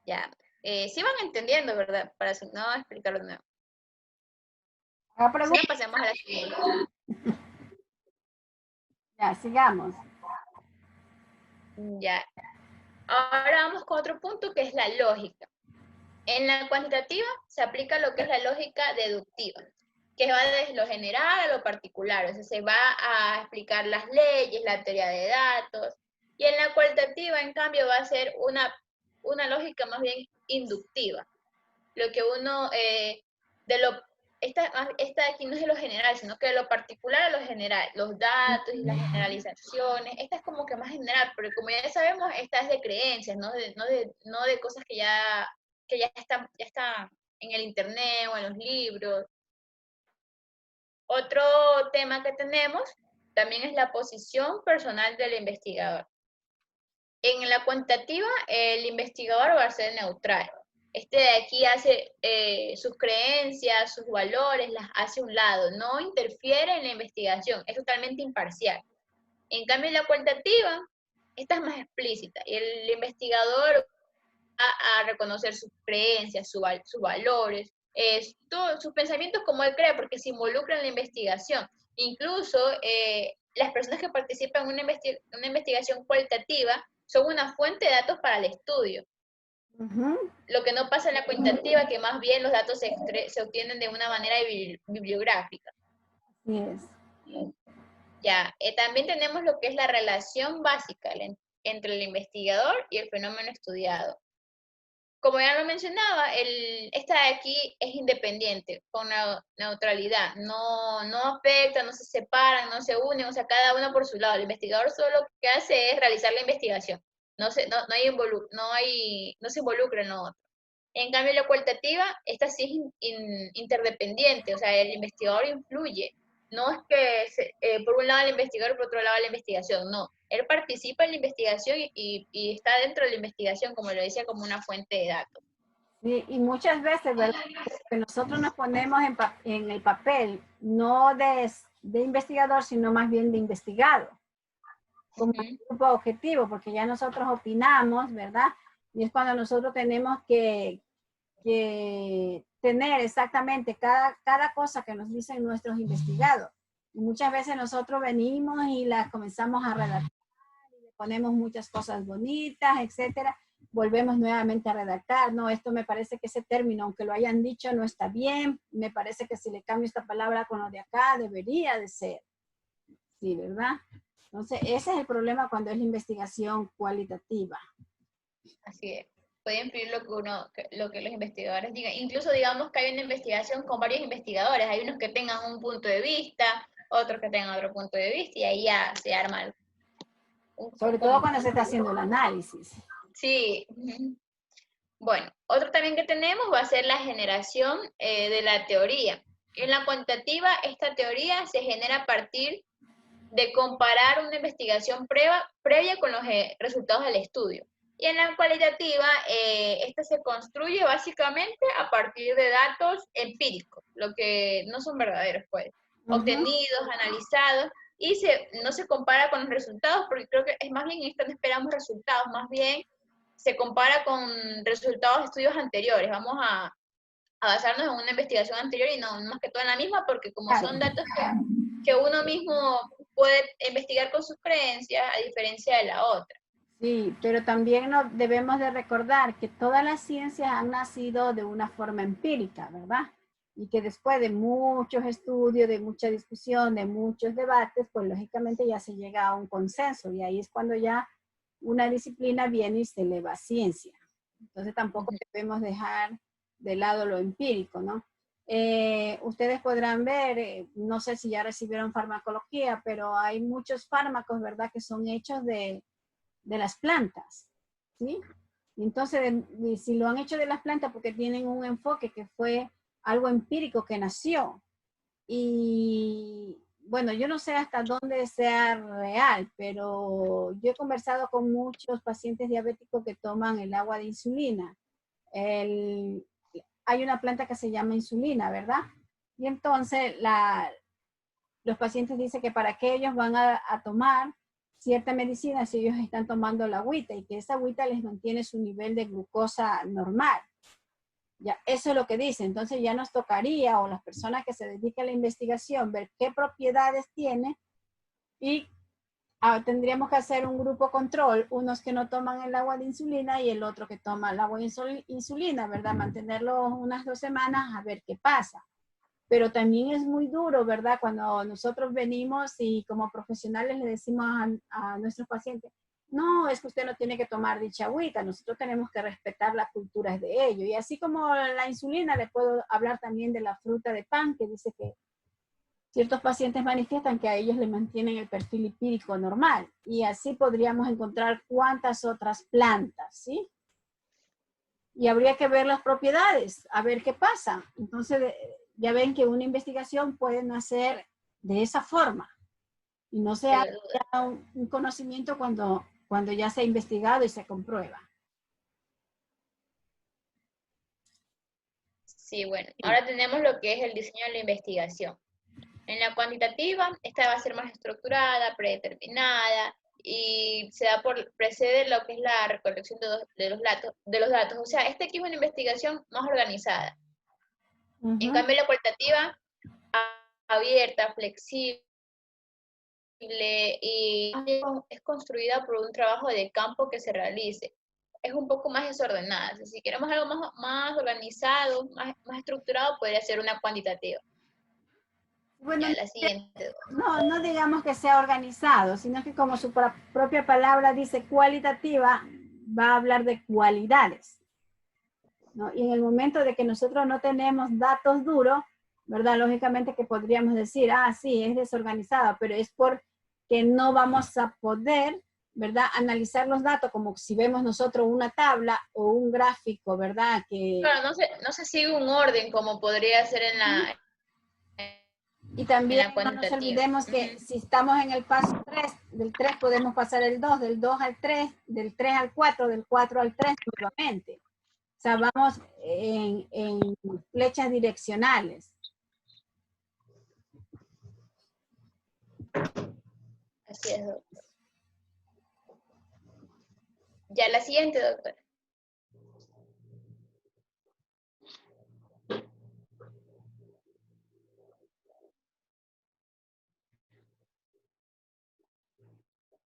Speaker 3: Ya, sí van entendiendo, ¿verdad? Para no explicarlo de nuevo. Si no, pasemos a la siguiente.
Speaker 1: Ya, sigamos.
Speaker 3: Ya. Ahora vamos con otro punto que es la lógica. En la cuantitativa se aplica lo que es la lógica deductiva, que va desde lo general a lo particular, o sea, se va a explicar las leyes, la teoría de datos, y en la cualitativa, en cambio, va a ser una lógica más bien inductiva. Lo que uno, esta de aquí no es de lo general, sino que de lo particular a lo general, los datos y las generalizaciones, esta es como que más general, porque como ya sabemos, esta es de creencias, no de cosas que ya están en el internet o en los libros. Otro tema que tenemos también es la posición personal del investigador. En la cuantitativa, el investigador va a ser neutral. Este de aquí hace sus creencias, sus valores, las hace a un lado, no interfiere en la investigación, es totalmente imparcial. En cambio, en la cualitativa, esta es más explícita, y el investigador va a reconocer sus creencias, sus valores, sus pensamientos como él cree, porque se involucra en la investigación. Incluso las personas que participan en una investigación cualitativa son una fuente de datos para el estudio. Lo que no pasa en la cuantitativa, que más bien los datos se obtienen de una manera bibliográfica.
Speaker 1: Así es.
Speaker 3: Ya, también tenemos lo que es la relación básica entre el investigador y el fenómeno estudiado. Como ya lo mencionaba, esta de aquí es independiente, con neutralidad, no afecta, no se separan, no se unen, o sea, cada uno por su lado. El investigador solo lo que hace es realizar la investigación, no se involucra en lo otro. En cambio, la cualitativa, esta sí es interdependiente, o sea, el investigador influye. No es que por un lado el investigador y por otro lado la investigación, no. Él participa en la investigación y está dentro de la investigación, como lo decía, como una fuente de datos.
Speaker 1: Sí, y muchas veces, ¿verdad? Que nosotros nos ponemos en el papel, no de investigador, sino más bien de investigado, como un grupo objetivo, porque ya nosotros opinamos, ¿verdad? Y es cuando nosotros tenemos que tener exactamente cada cosa que nos dicen nuestros investigados. Y muchas veces nosotros venimos y las comenzamos a redactar, y le ponemos muchas cosas bonitas, etcétera. Volvemos nuevamente a redactar, no, esto me parece que ese término, aunque lo hayan dicho, no está bien, me parece que si le cambio esta palabra con lo de acá, debería de ser. Sí, ¿verdad? Entonces, ese es el problema cuando es la investigación cualitativa.
Speaker 3: Así es. Puede influir lo que los investigadores digan. Incluso digamos que hay una investigación con varios investigadores. Hay unos que tengan un punto de vista, otros que tengan otro punto de vista, y ahí ya se arma algo.
Speaker 1: Sobre todo cuando se está haciendo el análisis.
Speaker 3: Sí. Bueno, otro también que tenemos va a ser la generación de la teoría. En la cuantitativa, esta teoría se genera a partir de comparar una investigación previa con los resultados del estudio. Y en la cualitativa, esta se construye básicamente a partir de datos empíricos, lo que no son verdaderos, pues, obtenidos, analizados, y no se compara con los resultados, porque creo que es más bien, esta no esperamos resultados, más bien se compara con resultados de estudios anteriores. Vamos a basarnos en una investigación anterior y no más que todo en la misma, porque como son datos que uno mismo puede investigar con sus creencias, a diferencia de la otra.
Speaker 1: Sí, pero también debemos de recordar que todas las ciencias han nacido de una forma empírica, ¿verdad? Y que después de muchos estudios, de mucha discusión, de muchos debates, pues lógicamente ya se llega a un consenso, y ahí es cuando ya una disciplina viene y se eleva a ciencia. Entonces tampoco debemos dejar de lado lo empírico, ¿no? ustedes podrán ver, no sé si ya recibieron farmacología, pero hay muchos fármacos, ¿verdad?, que son hechos de las plantas, ¿sí? Entonces, si lo han hecho de las plantas porque tienen un enfoque que fue algo empírico que nació. Y bueno, yo no sé hasta dónde sea real, pero yo he conversado con muchos pacientes diabéticos que toman el agua de insulina. Hay una planta que se llama insulina, ¿verdad? Y entonces los pacientes dicen que para qué ellos van a tomar cierta medicina si ellos están tomando la agüita y que esa agüita les mantiene su nivel de glucosa normal. Ya, eso es lo que dice. Entonces ya nos tocaría, o las personas que se dedican a la investigación, ver qué propiedades tiene y tendríamos que hacer un grupo control, unos que no toman el agua de insulina y el otro que toma el agua de insulina, ¿verdad? Mantenerlo unas 2 semanas a ver qué pasa. Pero también es muy duro, ¿verdad? Cuando nosotros venimos y como profesionales le decimos a nuestros pacientes, no, es que usted no tiene que tomar dicha agüita, nosotros tenemos que respetar las culturas de ellos. Y así como la insulina, le puedo hablar también de la fruta de pan, que dice que ciertos pacientes manifiestan que a ellos le mantienen el perfil lipídico normal. Y así podríamos encontrar cuántas otras plantas, ¿sí? Y habría que ver las propiedades, a ver qué pasa. Entonces, ya ven que una investigación puede nacer de esa forma y no sea un conocimiento cuando ya se ha investigado y se comprueba.
Speaker 3: Sí, bueno, ahora tenemos lo que es el diseño de la investigación. En la cuantitativa, esta va a ser más estructurada, predeterminada, y precede lo que es la recolección de los datos. O sea, este aquí es una investigación más organizada. En cambio, la cualitativa, abierta, flexible, y es construida por un trabajo de campo que se realice. Es un poco más desordenada. Si queremos algo más organizado, más estructurado, podría ser una cuantitativa.
Speaker 1: Bueno,
Speaker 3: Ya, la siguiente.
Speaker 1: no digamos que sea organizado, sino que como su propia palabra dice cualitativa, va a hablar de cualidades, ¿no? Y en el momento de que nosotros no tenemos datos duros, ¿verdad? Lógicamente que podríamos decir, sí, es desorganizada, pero es porque no vamos a poder, ¿verdad?, analizar los datos como si vemos nosotros una tabla o un gráfico, ¿verdad?
Speaker 3: Claro, no se sigue un orden como podría ser en la
Speaker 1: Y también no nos
Speaker 3: cuantitativa.
Speaker 1: olvidemos que si estamos en el paso 3, del 3 podemos pasar el 2, del 2 al 3, del 3 al 4, del 4 al 3 nuevamente. O sea, vamos en flechas direccionales.
Speaker 3: Así es, doctor. Ya la siguiente, doctor.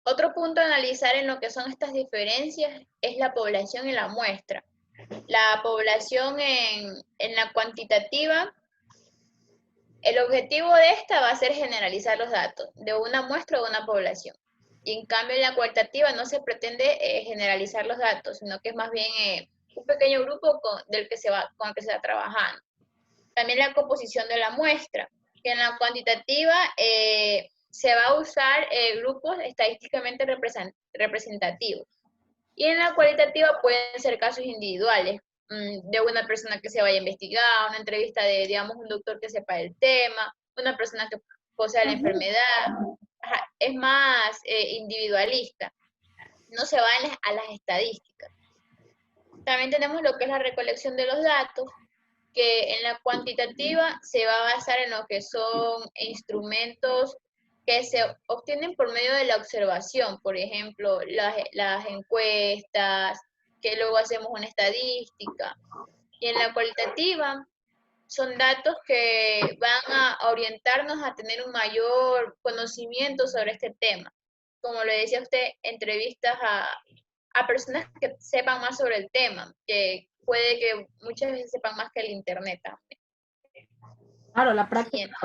Speaker 3: Otro punto a analizar en lo que son estas diferencias es la población y la muestra. La población en la cuantitativa, el objetivo de esta va a ser generalizar los datos de una muestra o de una población. Y en cambio en la cualitativa no se pretende generalizar los datos, sino que es más bien un pequeño grupo con el que se va trabajando. También la composición de la muestra, que en la cuantitativa se va a usar grupos estadísticamente representativos. Y en la cualitativa pueden ser casos individuales, de una persona que se vaya a investigar, una entrevista de, digamos, un doctor que sepa el tema, una persona que posea la enfermedad. Ajá, es más individualista, no se va a las estadísticas. También tenemos lo que es la recolección de los datos, que en la cuantitativa se va a basar en lo que son instrumentos que se obtienen por medio de la observación, por ejemplo, las encuestas, que luego hacemos una estadística. Y en la cualitativa son datos que van a orientarnos a tener un mayor conocimiento sobre este tema. Como le decía usted, entrevistas a personas que sepan más sobre el tema, que puede que muchas veces sepan más que el internet también.
Speaker 1: Claro, la práctica.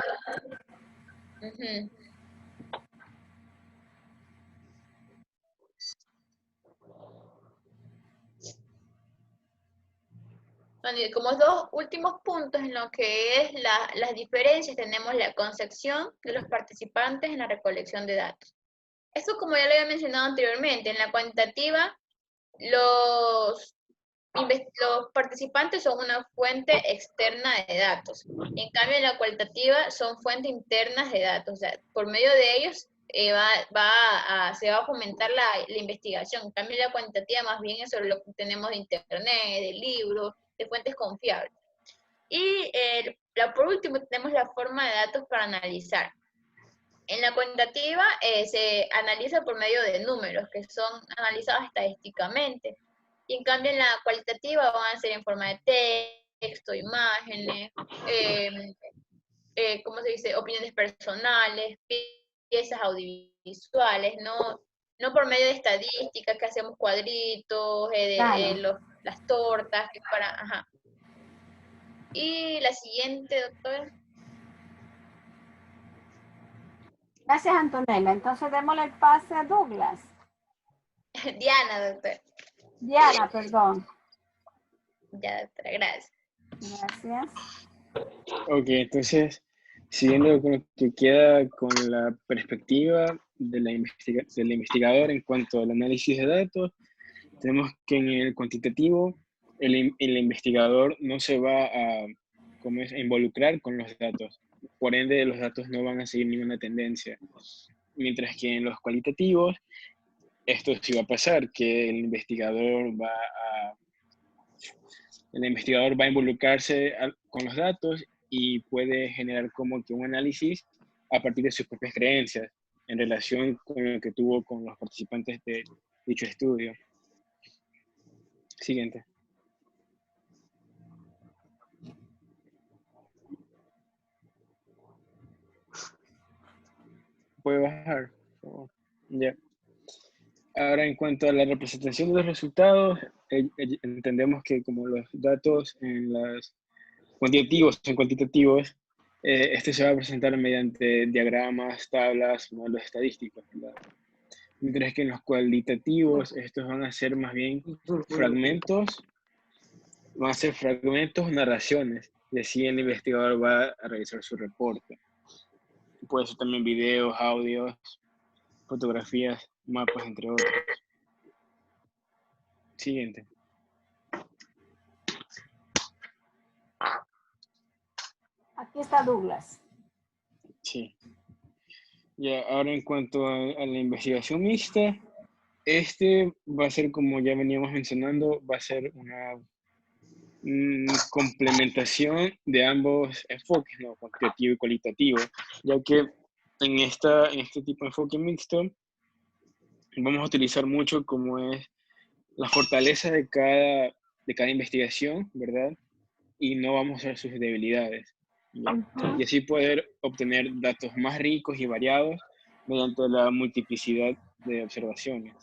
Speaker 3: Bueno, y como dos últimos puntos en lo que es las diferencias, tenemos la concepción de los participantes en la recolección de datos. Esto, como ya lo había mencionado anteriormente, en la cuantitativa, los participantes son una fuente externa de datos. En cambio, en la cualitativa son fuentes internas de datos. O sea, por medio de ellos se va a fomentar la investigación. En cambio, la cuantitativa más bien es sobre lo que tenemos de internet, de libros, de fuentes confiables. Y por último, tenemos la forma de datos para analizar. En la cuantitativa se analiza por medio de números que son analizados estadísticamente. Y en cambio en la cualitativa van a ser en forma de texto, imágenes, ¿cómo se dice? Opiniones personales, piezas audiovisuales, no por medio de estadísticas que hacemos cuadritos,
Speaker 1: Claro.
Speaker 3: las tortas, que para, ajá. Y la siguiente, doctora.
Speaker 1: Gracias, Antonella. Entonces démosle el pase a Douglas.
Speaker 3: Diana, doctora.
Speaker 1: Diana, perdón.
Speaker 3: Ya, doctora, gracias.
Speaker 1: Gracias.
Speaker 6: Ok, entonces, siguiendo con lo que queda con la perspectiva del investigador en cuanto al análisis de datos, tenemos que en el cuantitativo el investigador no se va a involucrar con los datos. Por ende, los datos no van a seguir ninguna tendencia. Mientras que en los cualitativos, esto sí va a pasar, que el investigador va a involucrarse con los datos y puede generar como que un análisis a partir de sus propias creencias en relación con lo que tuvo con los participantes de dicho estudio. Siguiente. ¿Puede bajar? Por favor. Ya. Ahora, en cuanto a la representación de los resultados, entendemos que como los datos en los cuantitativos, este se va a presentar mediante diagramas, tablas, modelos estadísticos, ¿verdad? Mientras que en los cualitativos, estos van a ser más bien fragmentos, narraciones, y así el investigador va a realizar su reporte. Puede ser también videos, audios, fotografías, mapas, entre otros. Siguiente.
Speaker 1: Aquí está Douglas.
Speaker 6: Sí. Ya, ahora en cuanto a la investigación mixta, este va a ser, como ya veníamos mencionando, va a ser una complementación de ambos enfoques, ¿no? Cuantitativo y cualitativo, ya que en este tipo de enfoque mixto vamos a utilizar mucho como es la fortaleza de cada investigación, ¿verdad? Y no vamos a ver sus debilidades, ¿ya? Y así poder obtener datos más ricos y variados mediante la multiplicidad de observaciones.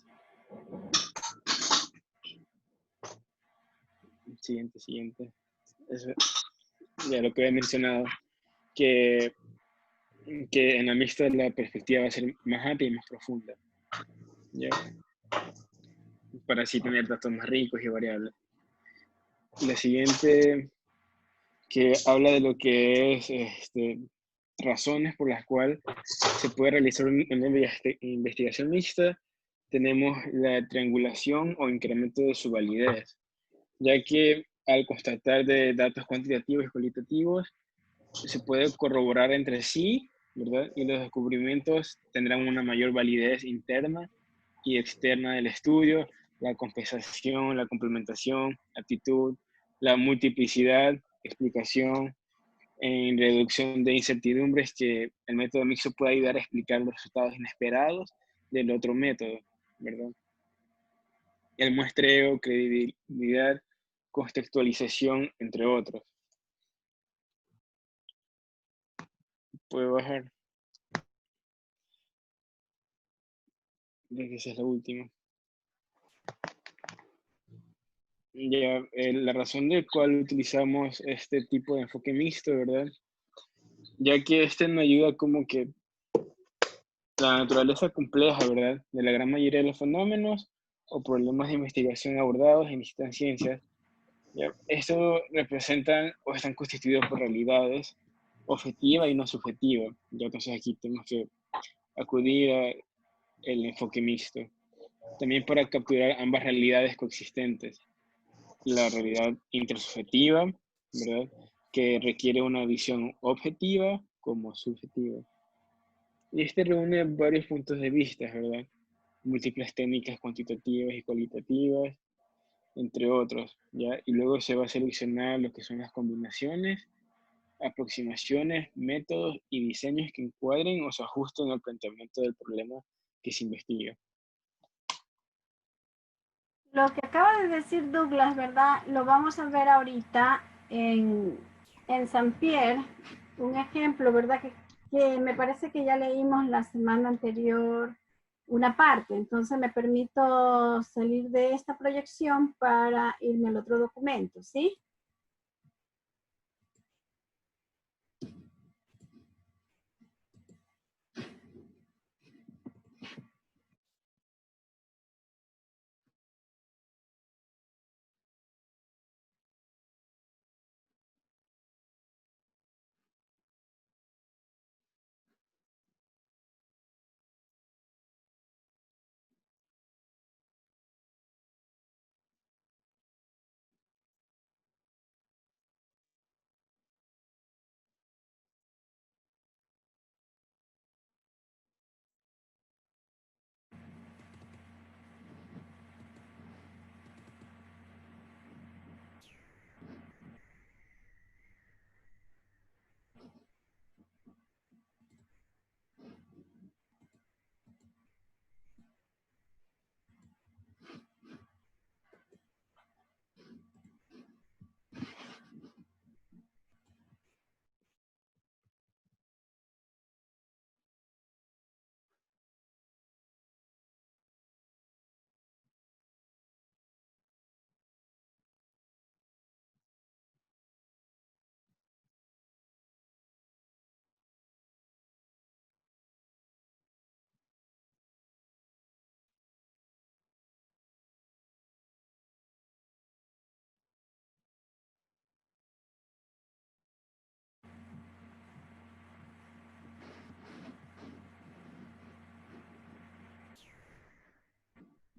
Speaker 6: Siguiente. Eso, ya lo que había mencionado, que en la mixta la perspectiva va a ser más amplia y más profunda, ¿ya? Para así tener datos más ricos y variables. La siguiente, que habla de lo que es razones por las cuales se puede realizar una investigación mixta, tenemos la triangulación o incremento de su validez, ya que al constatar de datos cuantitativos y cualitativos, se puede corroborar entre sí, ¿verdad? Y los descubrimientos tendrán una mayor validez interna y externa del estudio, la compensación, la complementación, aptitud, la multiplicidad, explicación, en reducción de incertidumbres, que el método mixto puede ayudar a explicar los resultados inesperados del otro método, ¿verdad? El muestreo, credibilidad, contextualización, entre otros. Puede bajar. Esa es la última. Ya, la razón de cual utilizamos este tipo de enfoque mixto, ¿verdad? Ya que nos ayuda como que la naturaleza compleja, ¿verdad? De la gran mayoría de los fenómenos o problemas de investigación abordados en distintas ciencias ¿ya? Esto representan o están constituidos por realidades objetiva y no subjetiva. Ya, entonces aquí tenemos que acudir al enfoque mixto. También para capturar ambas realidades coexistentes. La realidad intersubjetiva, ¿verdad? Que requiere una visión objetiva como subjetiva. Y este reúne varios puntos de vista, ¿verdad? Múltiples técnicas cuantitativas y cualitativas, entre otros, ¿ya? Y luego se va a seleccionar lo que son las combinaciones, aproximaciones, métodos y diseños que encuadren o se ajusten al planteamiento del problema que se investiga.
Speaker 1: Lo que acaba de decir Douglas, ¿verdad? Lo vamos a ver ahorita en Saint-Pierre, un ejemplo, ¿verdad? Que me parece que ya leímos la semana anterior una parte, entonces me permito salir de esta proyección para irme al otro documento, ¿sí?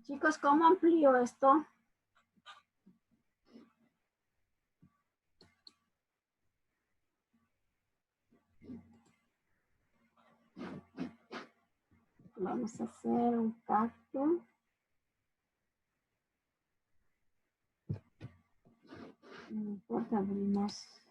Speaker 1: Chicos, ¿cómo amplío esto? Vamos a hacer un cactus. No importa, abrimos.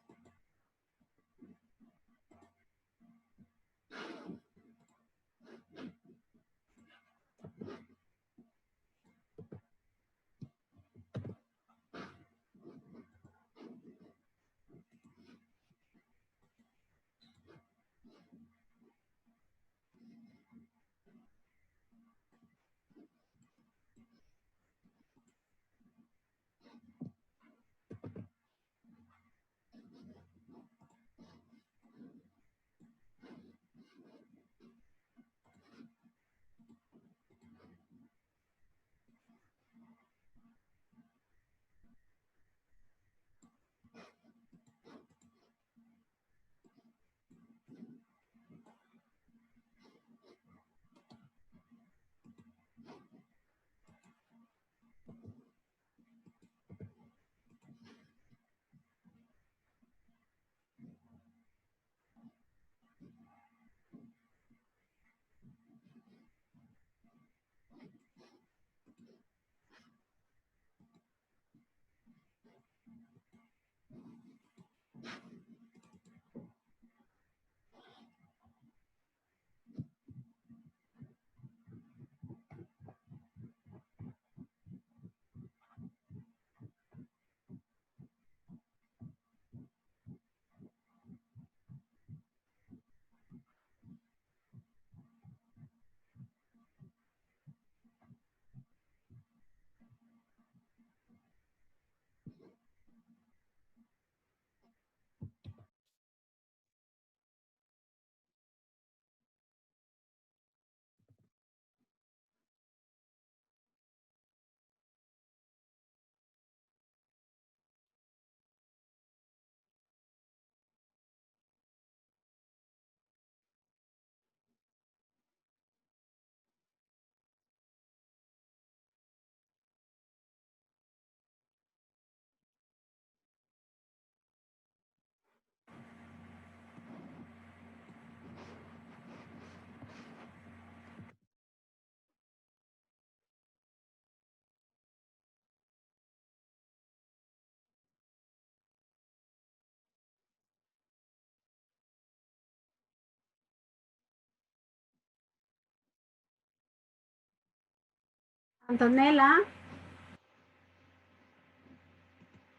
Speaker 1: Antonella.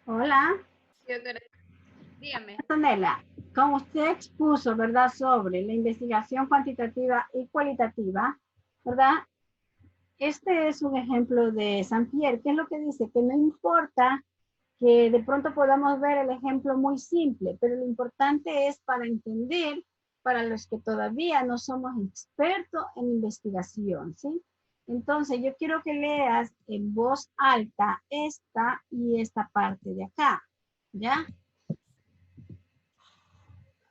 Speaker 1: Hola.
Speaker 5: Sí, doctora. Dígame.
Speaker 1: Antonella, como usted expuso, ¿verdad?, sobre la investigación cuantitativa y cualitativa, ¿verdad? Este es un ejemplo de Saint-Pierre. ¿Qué es lo que dice? Que no importa que de pronto podamos ver el ejemplo muy simple, pero lo importante es para entender, para los que todavía no somos expertos en investigación, ¿sí? Entonces, yo quiero que leas en voz alta esta y esta parte de acá, ¿ya?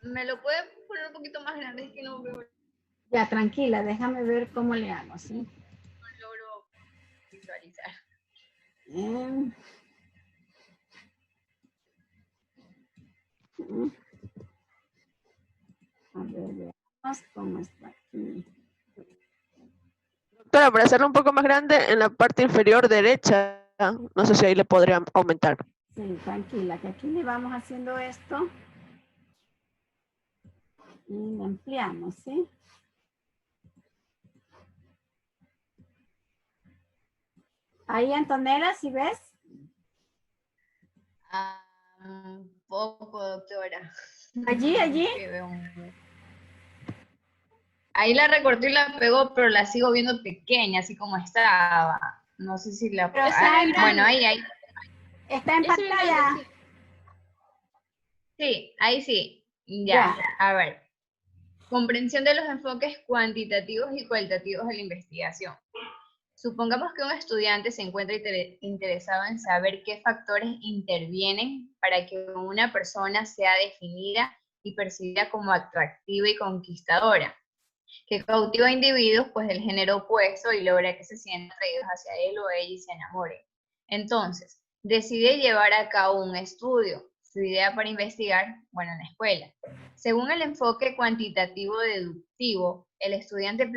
Speaker 5: ¿Me lo puede poner un poquito más grande? Es que no veo,
Speaker 1: Ya, tranquila, déjame ver cómo le hago, ¿sí?
Speaker 5: no logro visualizar.
Speaker 1: Mm. A ver, veamos cómo está aquí.
Speaker 4: Doctora, para hacerlo un poco más grande, en la parte inferior derecha, no sé si ahí le podrían aumentar.
Speaker 1: Sí, tranquila, que aquí le vamos haciendo esto y le ampliamos, ¿sí? Ahí, Antonella, ¿sí ves?
Speaker 5: Un poco, doctora.
Speaker 1: Allí.
Speaker 5: Que veo ahí la recortó y la pegó, pero la sigo viendo pequeña, así como estaba. No sé si la...
Speaker 1: Pero está
Speaker 5: bueno, ahí.
Speaker 1: Está en
Speaker 3: Ya se ve grande,
Speaker 1: pantalla.
Speaker 5: Sí, ahí sí.
Speaker 1: Ya.
Speaker 5: A ver. Comprensión de los enfoques cuantitativos y cualitativos de la investigación. Supongamos que un estudiante se encuentra interesado en saber qué factores intervienen para que una persona sea definida y percibida como atractiva y conquistadora, que cautiva a individuos pues del género opuesto y logra que se sientan atraídos hacia él o ella y se enamoren. Entonces, decide llevar a cabo un estudio, su idea para investigar, bueno, en la escuela. Según el enfoque cuantitativo deductivo, el estudiante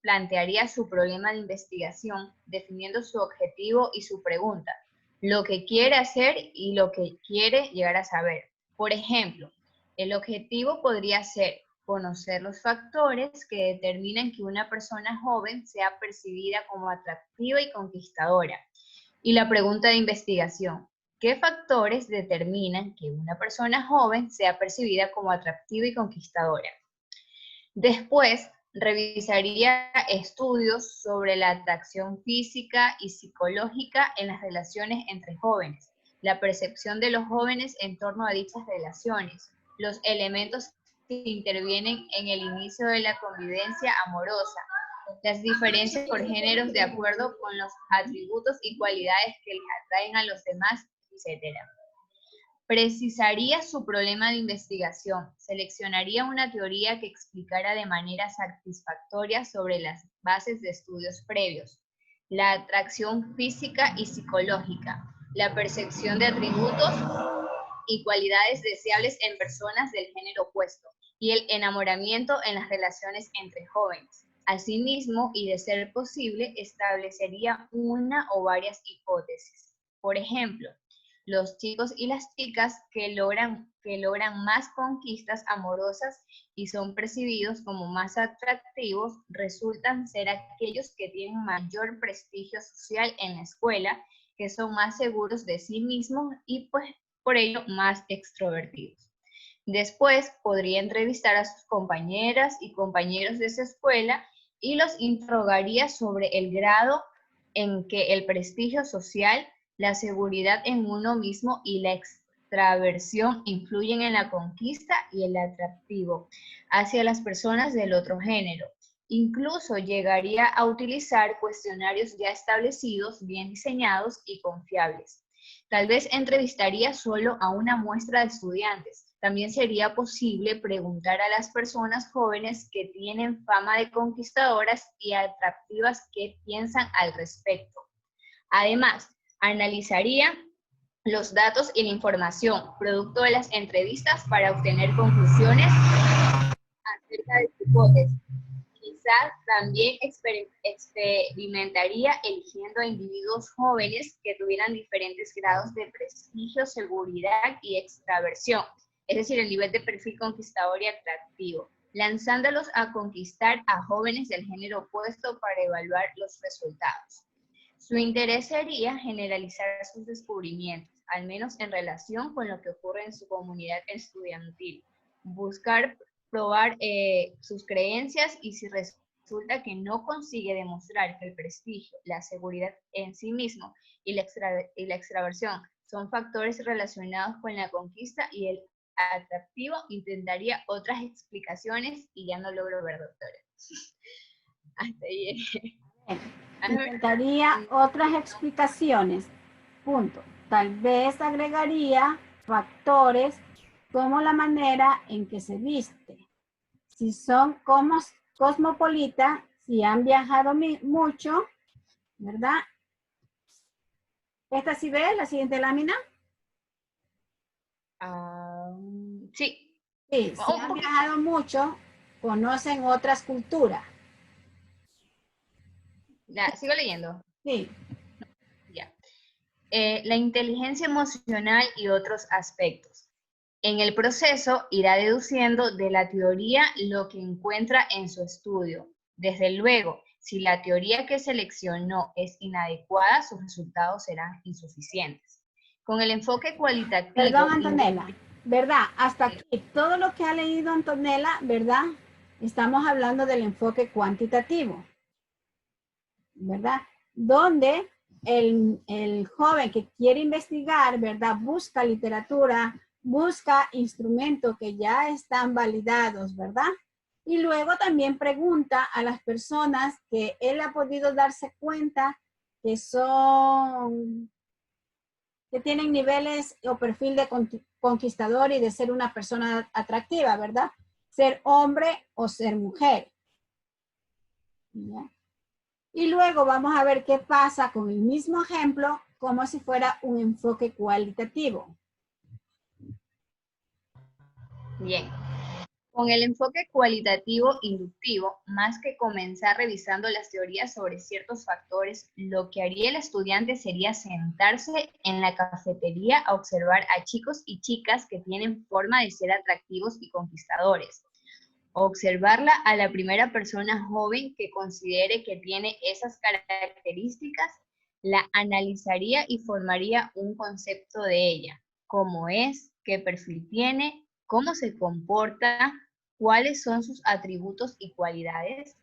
Speaker 5: plantearía su problema de investigación, definiendo su objetivo y su pregunta, lo que quiere hacer y lo que quiere llegar a saber. Por ejemplo, el objetivo podría ser conocer los factores que determinan que una persona joven sea percibida como atractiva y conquistadora. Y la pregunta de investigación, ¿qué factores determinan que una persona joven sea percibida como atractiva y conquistadora? Después, revisaría estudios sobre la atracción física y psicológica en las relaciones entre jóvenes, la percepción de los jóvenes en torno a dichas relaciones, los elementos que intervienen en el inicio de la convivencia amorosa, las diferencias por géneros de acuerdo con los atributos y cualidades que les atraen a los demás, etc. Precisaría su problema de investigación, seleccionaría una teoría que explicara de manera satisfactoria sobre las bases de estudios previos, la atracción física y psicológica, la percepción de atributos y cualidades deseables en personas del género opuesto, y el enamoramiento en las relaciones entre jóvenes. Asimismo, y de ser posible, establecería una o varias hipótesis. Por ejemplo, los chicos y las chicas que logran más conquistas amorosas y son percibidos como más atractivos resultan ser aquellos que tienen mayor prestigio social en la escuela, que son más seguros de sí mismos y pues por ello más extrovertidos. Después podría entrevistar a sus compañeras y compañeros de esa escuela y los interrogaría sobre el grado en que el prestigio social, la seguridad en uno mismo y la extraversión influyen en la conquista y el atractivo hacia las personas del otro género. Incluso llegaría a utilizar cuestionarios ya establecidos, bien diseñados y confiables. Tal vez entrevistaría solo a una muestra de estudiantes. También sería posible preguntar a las personas jóvenes que tienen fama de conquistadoras y atractivas qué piensan al respecto. Además, analizaría los datos y la información producto de las entrevistas para obtener conclusiones acerca de su hipótesis. Quizás también experimentaría eligiendo a individuos jóvenes que tuvieran diferentes grados de prestigio, seguridad y extraversión, es decir, el nivel de perfil conquistador y atractivo, lanzándolos a conquistar a jóvenes del género opuesto para evaluar los resultados.
Speaker 3: Su interés sería generalizar sus descubrimientos, al menos en relación con lo que ocurre en su comunidad estudiantil. Buscar probar sus creencias, y si resulta que no consigue demostrar que el prestigio, la seguridad en sí mismo y la extraversión son factores relacionados con la conquista y el atractivo, intentaría otras explicaciones y ya no logro ver, doctora. Hasta ahí.
Speaker 1: Intentaría otras explicaciones, punto. Tal vez agregaría factores como la manera en que se viste. Si son cosmopolitas, si han viajado mucho, ¿verdad? ¿Esta sí ve la siguiente lámina?
Speaker 3: Sí.
Speaker 1: Sí, si han viajado mucho, conocen otras culturas.
Speaker 3: ¿Sigo leyendo?
Speaker 1: Sí.
Speaker 3: Ya. La inteligencia emocional y otros aspectos. En el proceso irá deduciendo de la teoría lo que encuentra en su estudio. Desde luego, si la teoría que seleccionó es inadecuada, sus resultados serán insuficientes. Con el enfoque cualitativo...
Speaker 1: Perdón, Antonella, ¿verdad? Hasta aquí, todo lo que ha leído Antonella, ¿verdad? Estamos hablando del enfoque cuantitativo, ¿verdad? Donde el joven que quiere investigar, ¿verdad? Busca literatura, busca instrumentos que ya están validados, ¿verdad? Y luego también pregunta a las personas que él ha podido darse cuenta que tienen niveles o perfil de conquistador y de ser una persona atractiva, ¿verdad? Ser hombre o ser mujer. ¿Ya? Y luego vamos a ver qué pasa con el mismo ejemplo, como si fuera un enfoque cualitativo.
Speaker 3: Bien. Con el enfoque cualitativo inductivo, más que comenzar revisando las teorías sobre ciertos factores, lo que haría el estudiante sería sentarse en la cafetería a observar a chicos y chicas que tienen forma de ser atractivos y conquistadores. Observarla a la primera persona joven que considere que tiene esas características, la analizaría y formaría un concepto de ella: cómo es, qué perfil tiene, cómo se comporta, cuáles son sus atributos y cualidades,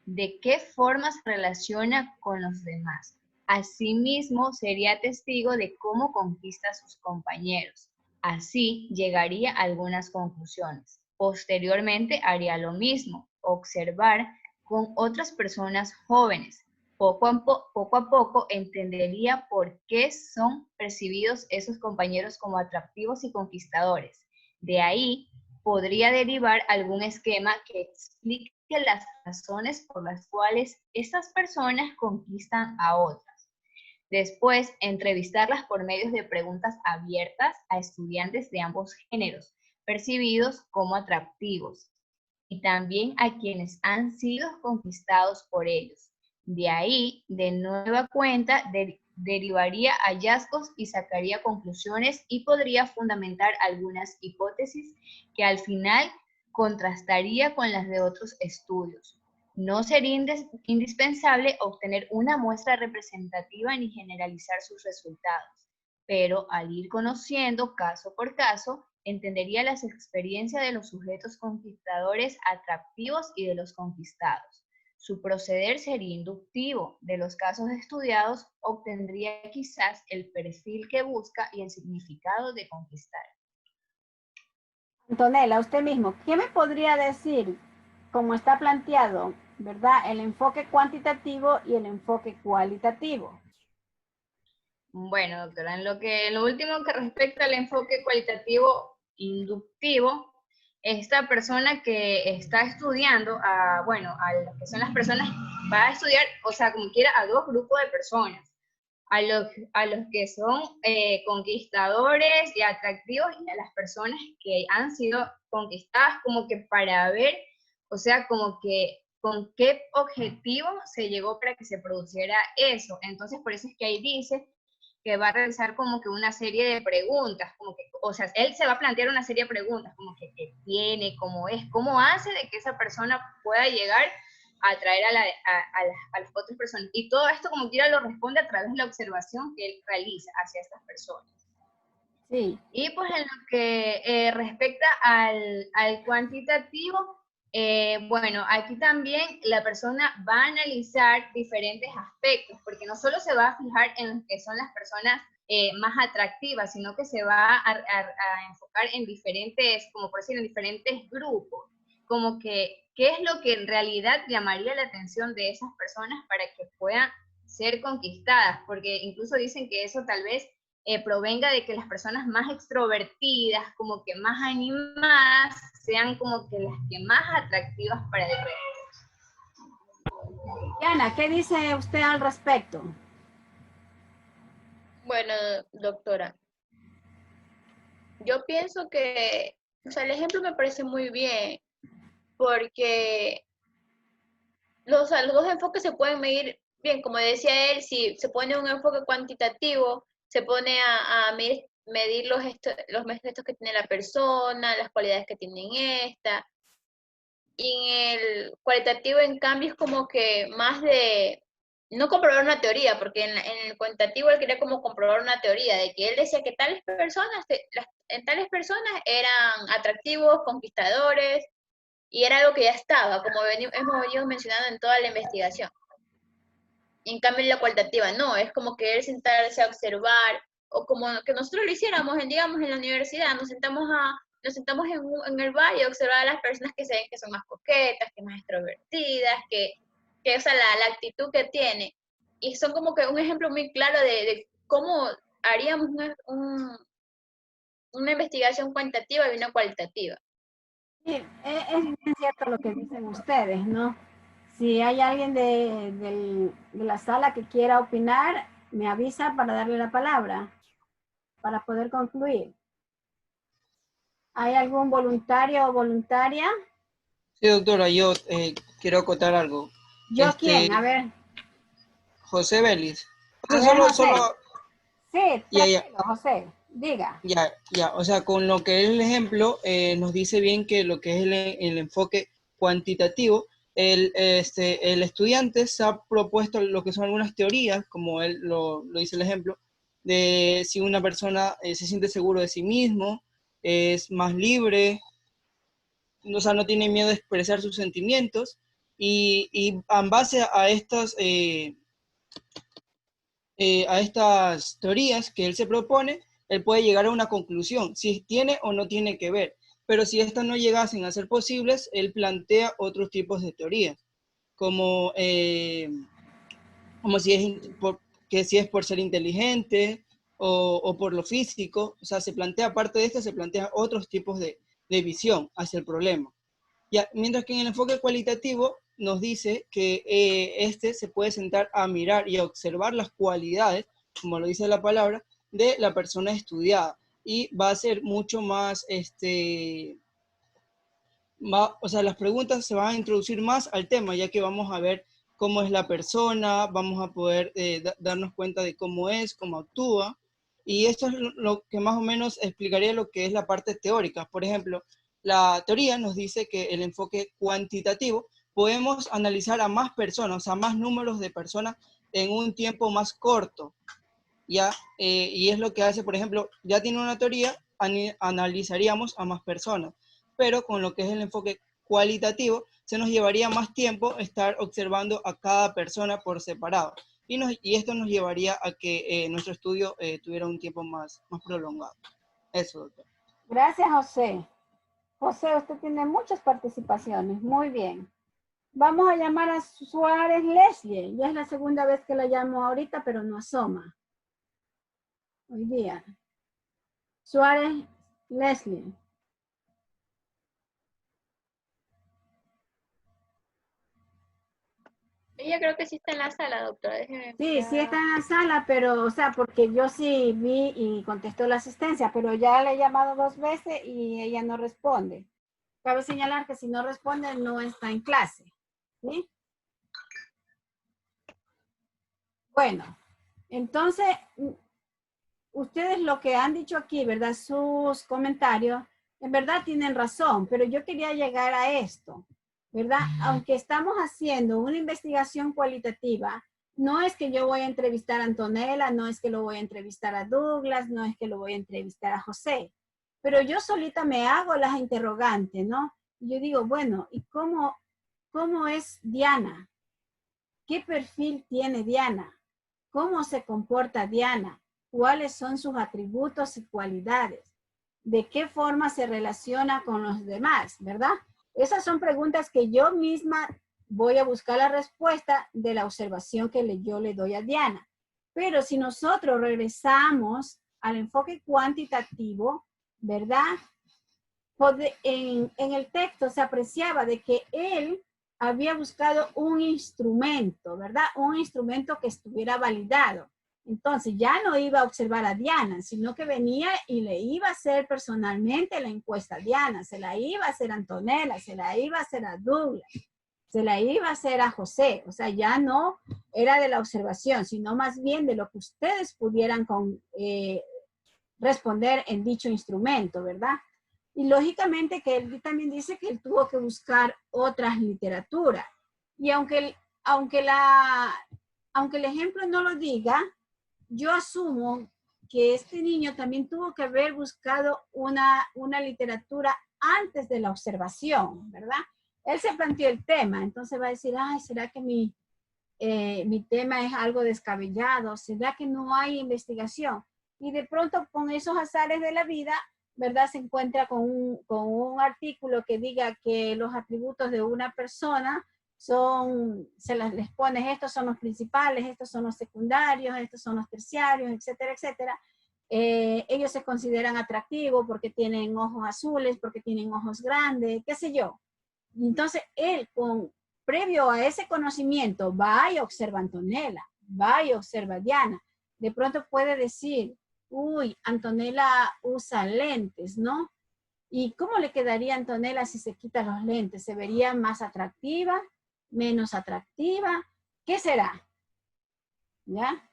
Speaker 3: de qué forma se relaciona con los demás. Asimismo, sería testigo de cómo conquista a sus compañeros. Así llegaría a algunas conclusiones. Posteriormente haría lo mismo, observar con otras personas jóvenes. Poco a poco entendería por qué son percibidos esos compañeros como atractivos y conquistadores. De ahí podría derivar algún esquema que explique las razones por las cuales estas personas conquistan a otras. Después, entrevistarlas por medios de preguntas abiertas a estudiantes de ambos géneros, percibidos como atractivos, y también a quienes han sido conquistados por ellos. De ahí, de nueva cuenta, derivaría hallazgos y sacaría conclusiones, y podría fundamentar algunas hipótesis que al final contrastaría con las de otros estudios. No sería indispensable obtener una muestra representativa ni generalizar sus resultados, pero al ir conociendo caso por caso, entendería las experiencias de los sujetos conquistadores atractivos y de los conquistados. Su proceder sería inductivo. De los casos estudiados, obtendría quizás el perfil que busca y el significado de conquistar.
Speaker 1: Antonella, usted mismo, ¿qué me podría decir, como está planteado, ¿verdad? El enfoque cuantitativo y el enfoque cualitativo.
Speaker 3: Bueno, doctora, en lo último que respecta al enfoque cualitativo inductivo, esta persona que está estudiando, a lo que son las personas, va a estudiar, o sea, como quiera, a dos grupos de personas. A los que son conquistadores y atractivos, y a las personas que han sido conquistadas, como que para ver, o sea, como que con qué objetivo se llegó para que se produciera eso. Entonces, por eso es que ahí dice que va a realizar como que una serie de preguntas, como que, o sea, él se va a plantear una serie de preguntas, como que qué tiene, cómo es, cómo hace de que esa persona pueda llegar
Speaker 5: atraer a las otras personas. Y todo esto, como quiera, lo responde a través de la observación que él realiza hacia estas personas.
Speaker 1: Sí.
Speaker 5: Y pues en lo que respecta al cuantitativo, bueno, aquí también la persona va a analizar diferentes aspectos, porque no solo se va a fijar en lo que son las personas más atractivas, sino que se va a enfocar en diferentes, como por decir, en diferentes grupos, como que qué es lo que en realidad llamaría la atención de esas personas para que puedan ser conquistadas, porque incluso dicen que eso tal vez provenga de que las personas más extrovertidas, como que más animadas, sean como que las que más atractivas para el resto.
Speaker 1: Diana, ¿qué dice usted al respecto?
Speaker 3: Bueno, doctora, yo pienso que, o sea, el ejemplo me parece muy bien, porque los dos enfoques se pueden medir bien, como decía él, si se pone un enfoque cuantitativo, se pone a medir los gestos que tiene la persona, las cualidades que tienen esta, y en el cualitativo, en cambio, es como que más de, no comprobar una teoría, porque en el cuantitativo él quería como comprobar una teoría, de que él decía que tales personas, en tales personas eran atractivos, conquistadores, y era algo que ya estaba, como hemos venido mencionando en toda la investigación. En cambio, en la cualitativa no, es como que él sentarse a observar, o como que nosotros lo hiciéramos, digamos, en la universidad, nos sentamos en el bar y observar a las personas que se ven que son más coquetas, que más extrovertidas, que o sea, la actitud que tiene. Y son como que un ejemplo muy claro de cómo haríamos una investigación cuantitativa y una cualitativa.
Speaker 1: Sí, es bien cierto lo que dicen ustedes, ¿no? Si hay alguien de la sala que quiera opinar, me avisa para darle la palabra, para poder concluir. ¿Hay algún voluntario o voluntaria?
Speaker 7: Sí, doctora, yo quiero acotar algo.
Speaker 1: ¿Yo quién? A ver.
Speaker 7: José Vélez. O
Speaker 1: A
Speaker 7: sea,
Speaker 1: ver, José. Sí,
Speaker 7: Ya.
Speaker 1: tranquilo, José. Diga.
Speaker 7: Ya. O sea, con lo que es el ejemplo, nos dice bien que lo que es el enfoque cuantitativo, el estudiante se ha propuesto lo que son algunas teorías, como él lo dice el ejemplo, de si una persona se siente seguro de sí mismo, es más libre, o sea, no tiene miedo de expresar sus sentimientos, y en base a estas teorías que él se propone, él puede llegar a una conclusión, si tiene o no tiene que ver. Pero si estas no llegasen a ser posibles, él plantea otros tipos de teorías, como si es por ser inteligente o por lo físico. O sea, se plantea, aparte de esto, se plantea otros tipos de visión hacia el problema. Ya, mientras que en el enfoque cualitativo nos dice que se puede sentar a mirar y a observar las cualidades, como lo dice la palabra, de la persona estudiada, y va a ser mucho más, o sea, las preguntas se van a introducir más al tema, ya que vamos a ver cómo es la persona, vamos a poder darnos cuenta de cómo es, cómo actúa, y esto es lo que más o menos explicaría lo que es la parte teórica. Por ejemplo, la teoría nos dice que el enfoque cuantitativo podemos analizar a más personas, o sea, más números de personas en un tiempo más corto, ¿ya? Y es lo que hace, por ejemplo, ya tiene una teoría, analizaríamos a más personas, pero con lo que es el enfoque cualitativo, se nos llevaría más tiempo estar observando a cada persona por separado. Y esto nos llevaría a que nuestro estudio tuviera un tiempo más prolongado. Eso, doctor.
Speaker 1: Gracias, José. José, usted tiene muchas participaciones. Muy bien. Vamos a llamar a Suárez Leslie. Ya es la segunda vez que la llamo ahorita, pero no asoma. Hoy día. Suárez Leslie.
Speaker 3: Ella creo que sí está en la sala, doctora. Déjeme
Speaker 1: Sí,
Speaker 3: mirar.
Speaker 1: sí está en la sala, pero, o sea, porque yo sí vi y contestó la asistencia, pero ya le he llamado 2 veces y ella no responde. Cabe señalar que si no responde, no está en clase. ¿Sí? Bueno, entonces, ustedes lo que han dicho aquí, ¿verdad? Sus comentarios, en verdad tienen razón, pero yo quería llegar a esto. ¿verdad? Aunque estamos haciendo una investigación cualitativa, no es que yo voy a entrevistar a Antonella, no es que lo voy a entrevistar a Douglas, no es que lo voy a entrevistar a José, pero yo solita me hago las interrogantes, ¿no? Y yo digo, bueno, ¿y cómo es Diana? ¿Qué perfil tiene Diana? ¿Cómo se comporta Diana? ¿Cuáles son sus atributos y cualidades? ¿De qué forma se relaciona con los demás? ¿Verdad? Esas son preguntas que yo misma voy a buscar la respuesta de la observación que yo le doy a Diana. Pero si nosotros regresamos al enfoque cuantitativo, ¿verdad? En el texto se apreciaba de que él había buscado un instrumento, ¿verdad? Un instrumento que estuviera validado. Entonces ya no iba a observar a Diana, sino que venía y le iba a hacer personalmente la encuesta a Diana, se la iba a hacer a Antonella, se la iba a hacer a Douglas, se la iba a hacer a José. O sea, ya no era de la observación, sino más bien de lo que ustedes pudieran responder en dicho instrumento, ¿verdad? Y lógicamente que él también dice que él tuvo que buscar otras literaturas. Y aunque el ejemplo no lo diga, yo asumo que este niño también tuvo que haber buscado una literatura antes de la observación, ¿verdad? Él se planteó el tema, entonces va a decir, ay, ¿será que mi tema es algo descabellado? ¿Será que no hay investigación? Y de pronto con esos azares de la vida, ¿verdad? Se encuentra con un artículo que diga que los atributos de una persona les pones, estos son los principales, estos son los secundarios, estos son los terciarios, etcétera, etcétera. Ellos se consideran atractivos porque tienen ojos azules, porque tienen ojos grandes, qué sé yo. Entonces él, previo a ese conocimiento, va y observa a Antonella, va y observa a Diana. De pronto puede decir, uy, Antonella usa lentes, ¿no? ¿Y cómo le quedaría a Antonella si se quita los lentes? ¿Se vería más atractiva? ¿Menos atractiva? ¿Qué será? ¿Ya?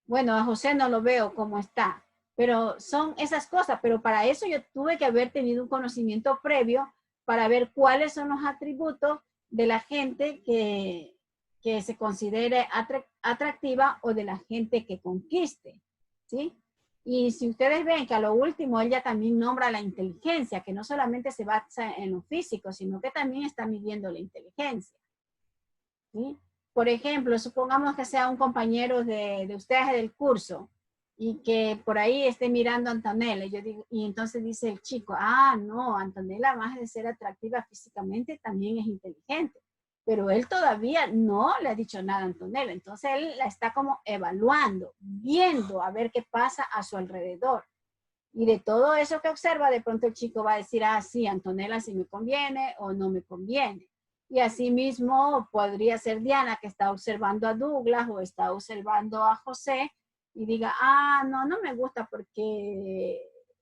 Speaker 1: Bueno, a José no lo veo cómo está, pero son esas cosas. Pero para eso yo tuve que haber tenido un conocimiento previo para ver cuáles son los atributos de la gente que se considere atractiva o de la gente que conquiste, ¿sí? Y si ustedes ven que a lo último ella también nombra la inteligencia, que no solamente se basa en lo físico, sino que también está midiendo la inteligencia, ¿sí? Por ejemplo, supongamos que sea un compañero de ustedes del curso y que por ahí esté mirando a Antonella. Y entonces dice el chico, ah, no, Antonella, más de ser atractiva físicamente, también es inteligente. Pero él todavía no le ha dicho nada a Antonella. Entonces él la está como evaluando, viendo a ver qué pasa a su alrededor. Y de todo eso que observa, de pronto el chico va a decir, ah, sí, Antonella sí me conviene o no me conviene. Y así mismo podría ser Diana, que está observando a Douglas o está observando a José y diga, ah, no me gusta porque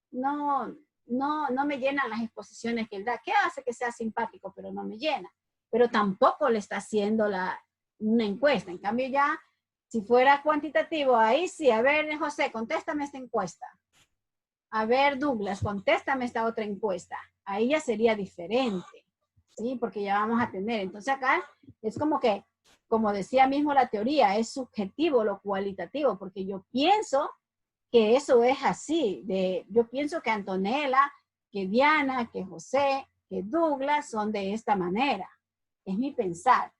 Speaker 1: no me llenan las exposiciones que él da. ¿Qué hace que sea simpático, pero no me llena? Pero tampoco le está haciendo una encuesta. En cambio ya, si fuera cuantitativo, ahí sí, a ver, José, contéstame esta encuesta. A ver, Douglas, contéstame esta otra encuesta. Ahí ya sería diferente, ¿sí? Porque ya vamos a tener. Entonces acá es como que, como decía mismo la teoría, es subjetivo lo cualitativo, porque yo pienso que eso es así. Yo pienso que Antonella, que Diana, que José, que Douglas son de esta manera. Es mi pensar.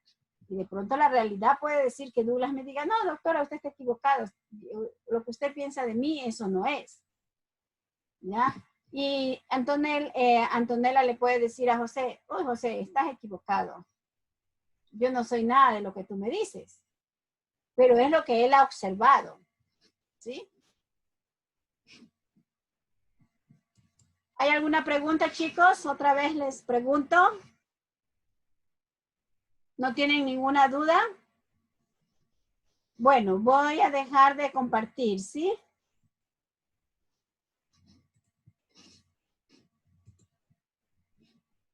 Speaker 1: Y de pronto la realidad puede decir que Douglas me diga, no, doctora, usted está equivocado. Lo que usted piensa de mí, eso no es. ¿Ya? Y Antonella le puede decir a José, oh, José, estás equivocado. Yo no soy nada de lo que tú me dices. Pero es lo que él ha observado. ¿Sí? ¿Hay alguna pregunta, chicos? Otra vez les pregunto. ¿No tienen ninguna duda? Bueno, voy a dejar de compartir, ¿sí?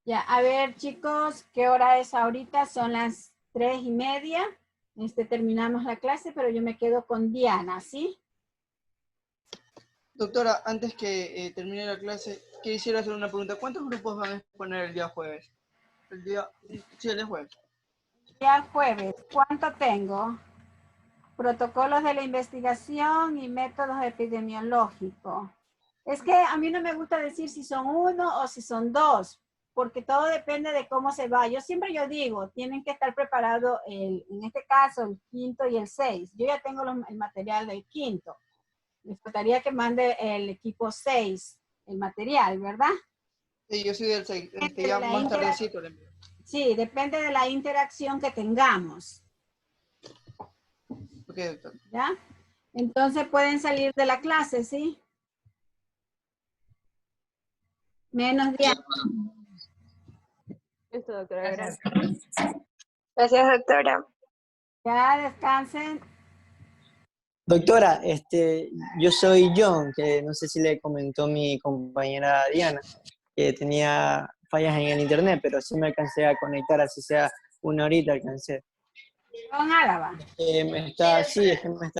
Speaker 1: Ya, a ver, chicos, ¿qué hora es ahorita? Son las 3:30. Terminamos la clase, pero yo me quedo con Diana, ¿sí?
Speaker 7: Doctora, antes que termine la clase, quisiera hacer una pregunta. ¿Cuántos grupos van a exponer el día jueves? El día, sí, el jueves.
Speaker 1: Día jueves, ¿cuánto tengo? Protocolos de la investigación y métodos epidemiológicos. Es que a mí no me gusta decir si son 1 o si son 2, porque todo depende de cómo se va. Yo digo, tienen que estar preparados, en este caso, el 5º y el 6. Yo ya tengo el material del 5º. Les faltaría que mande el equipo 6, el material, ¿verdad?
Speaker 7: Sí, yo soy del 6, ya más tardecito le envío.
Speaker 1: Sí, depende de la interacción que tengamos.
Speaker 7: Ok, doctor.
Speaker 1: ¿Ya? Entonces pueden salir de la clase, ¿sí? Menos 10.
Speaker 8: Listo, doctora, gracias.
Speaker 9: Gracias, doctora.
Speaker 1: Ya descansen.
Speaker 10: Doctora, yo soy John, que no sé si le comentó mi compañera Diana, que tenía fallas en el internet, pero sí me alcancé a conectar, así sea 1 horita alcancé.
Speaker 1: Con Álava.
Speaker 10: Sí, es que me está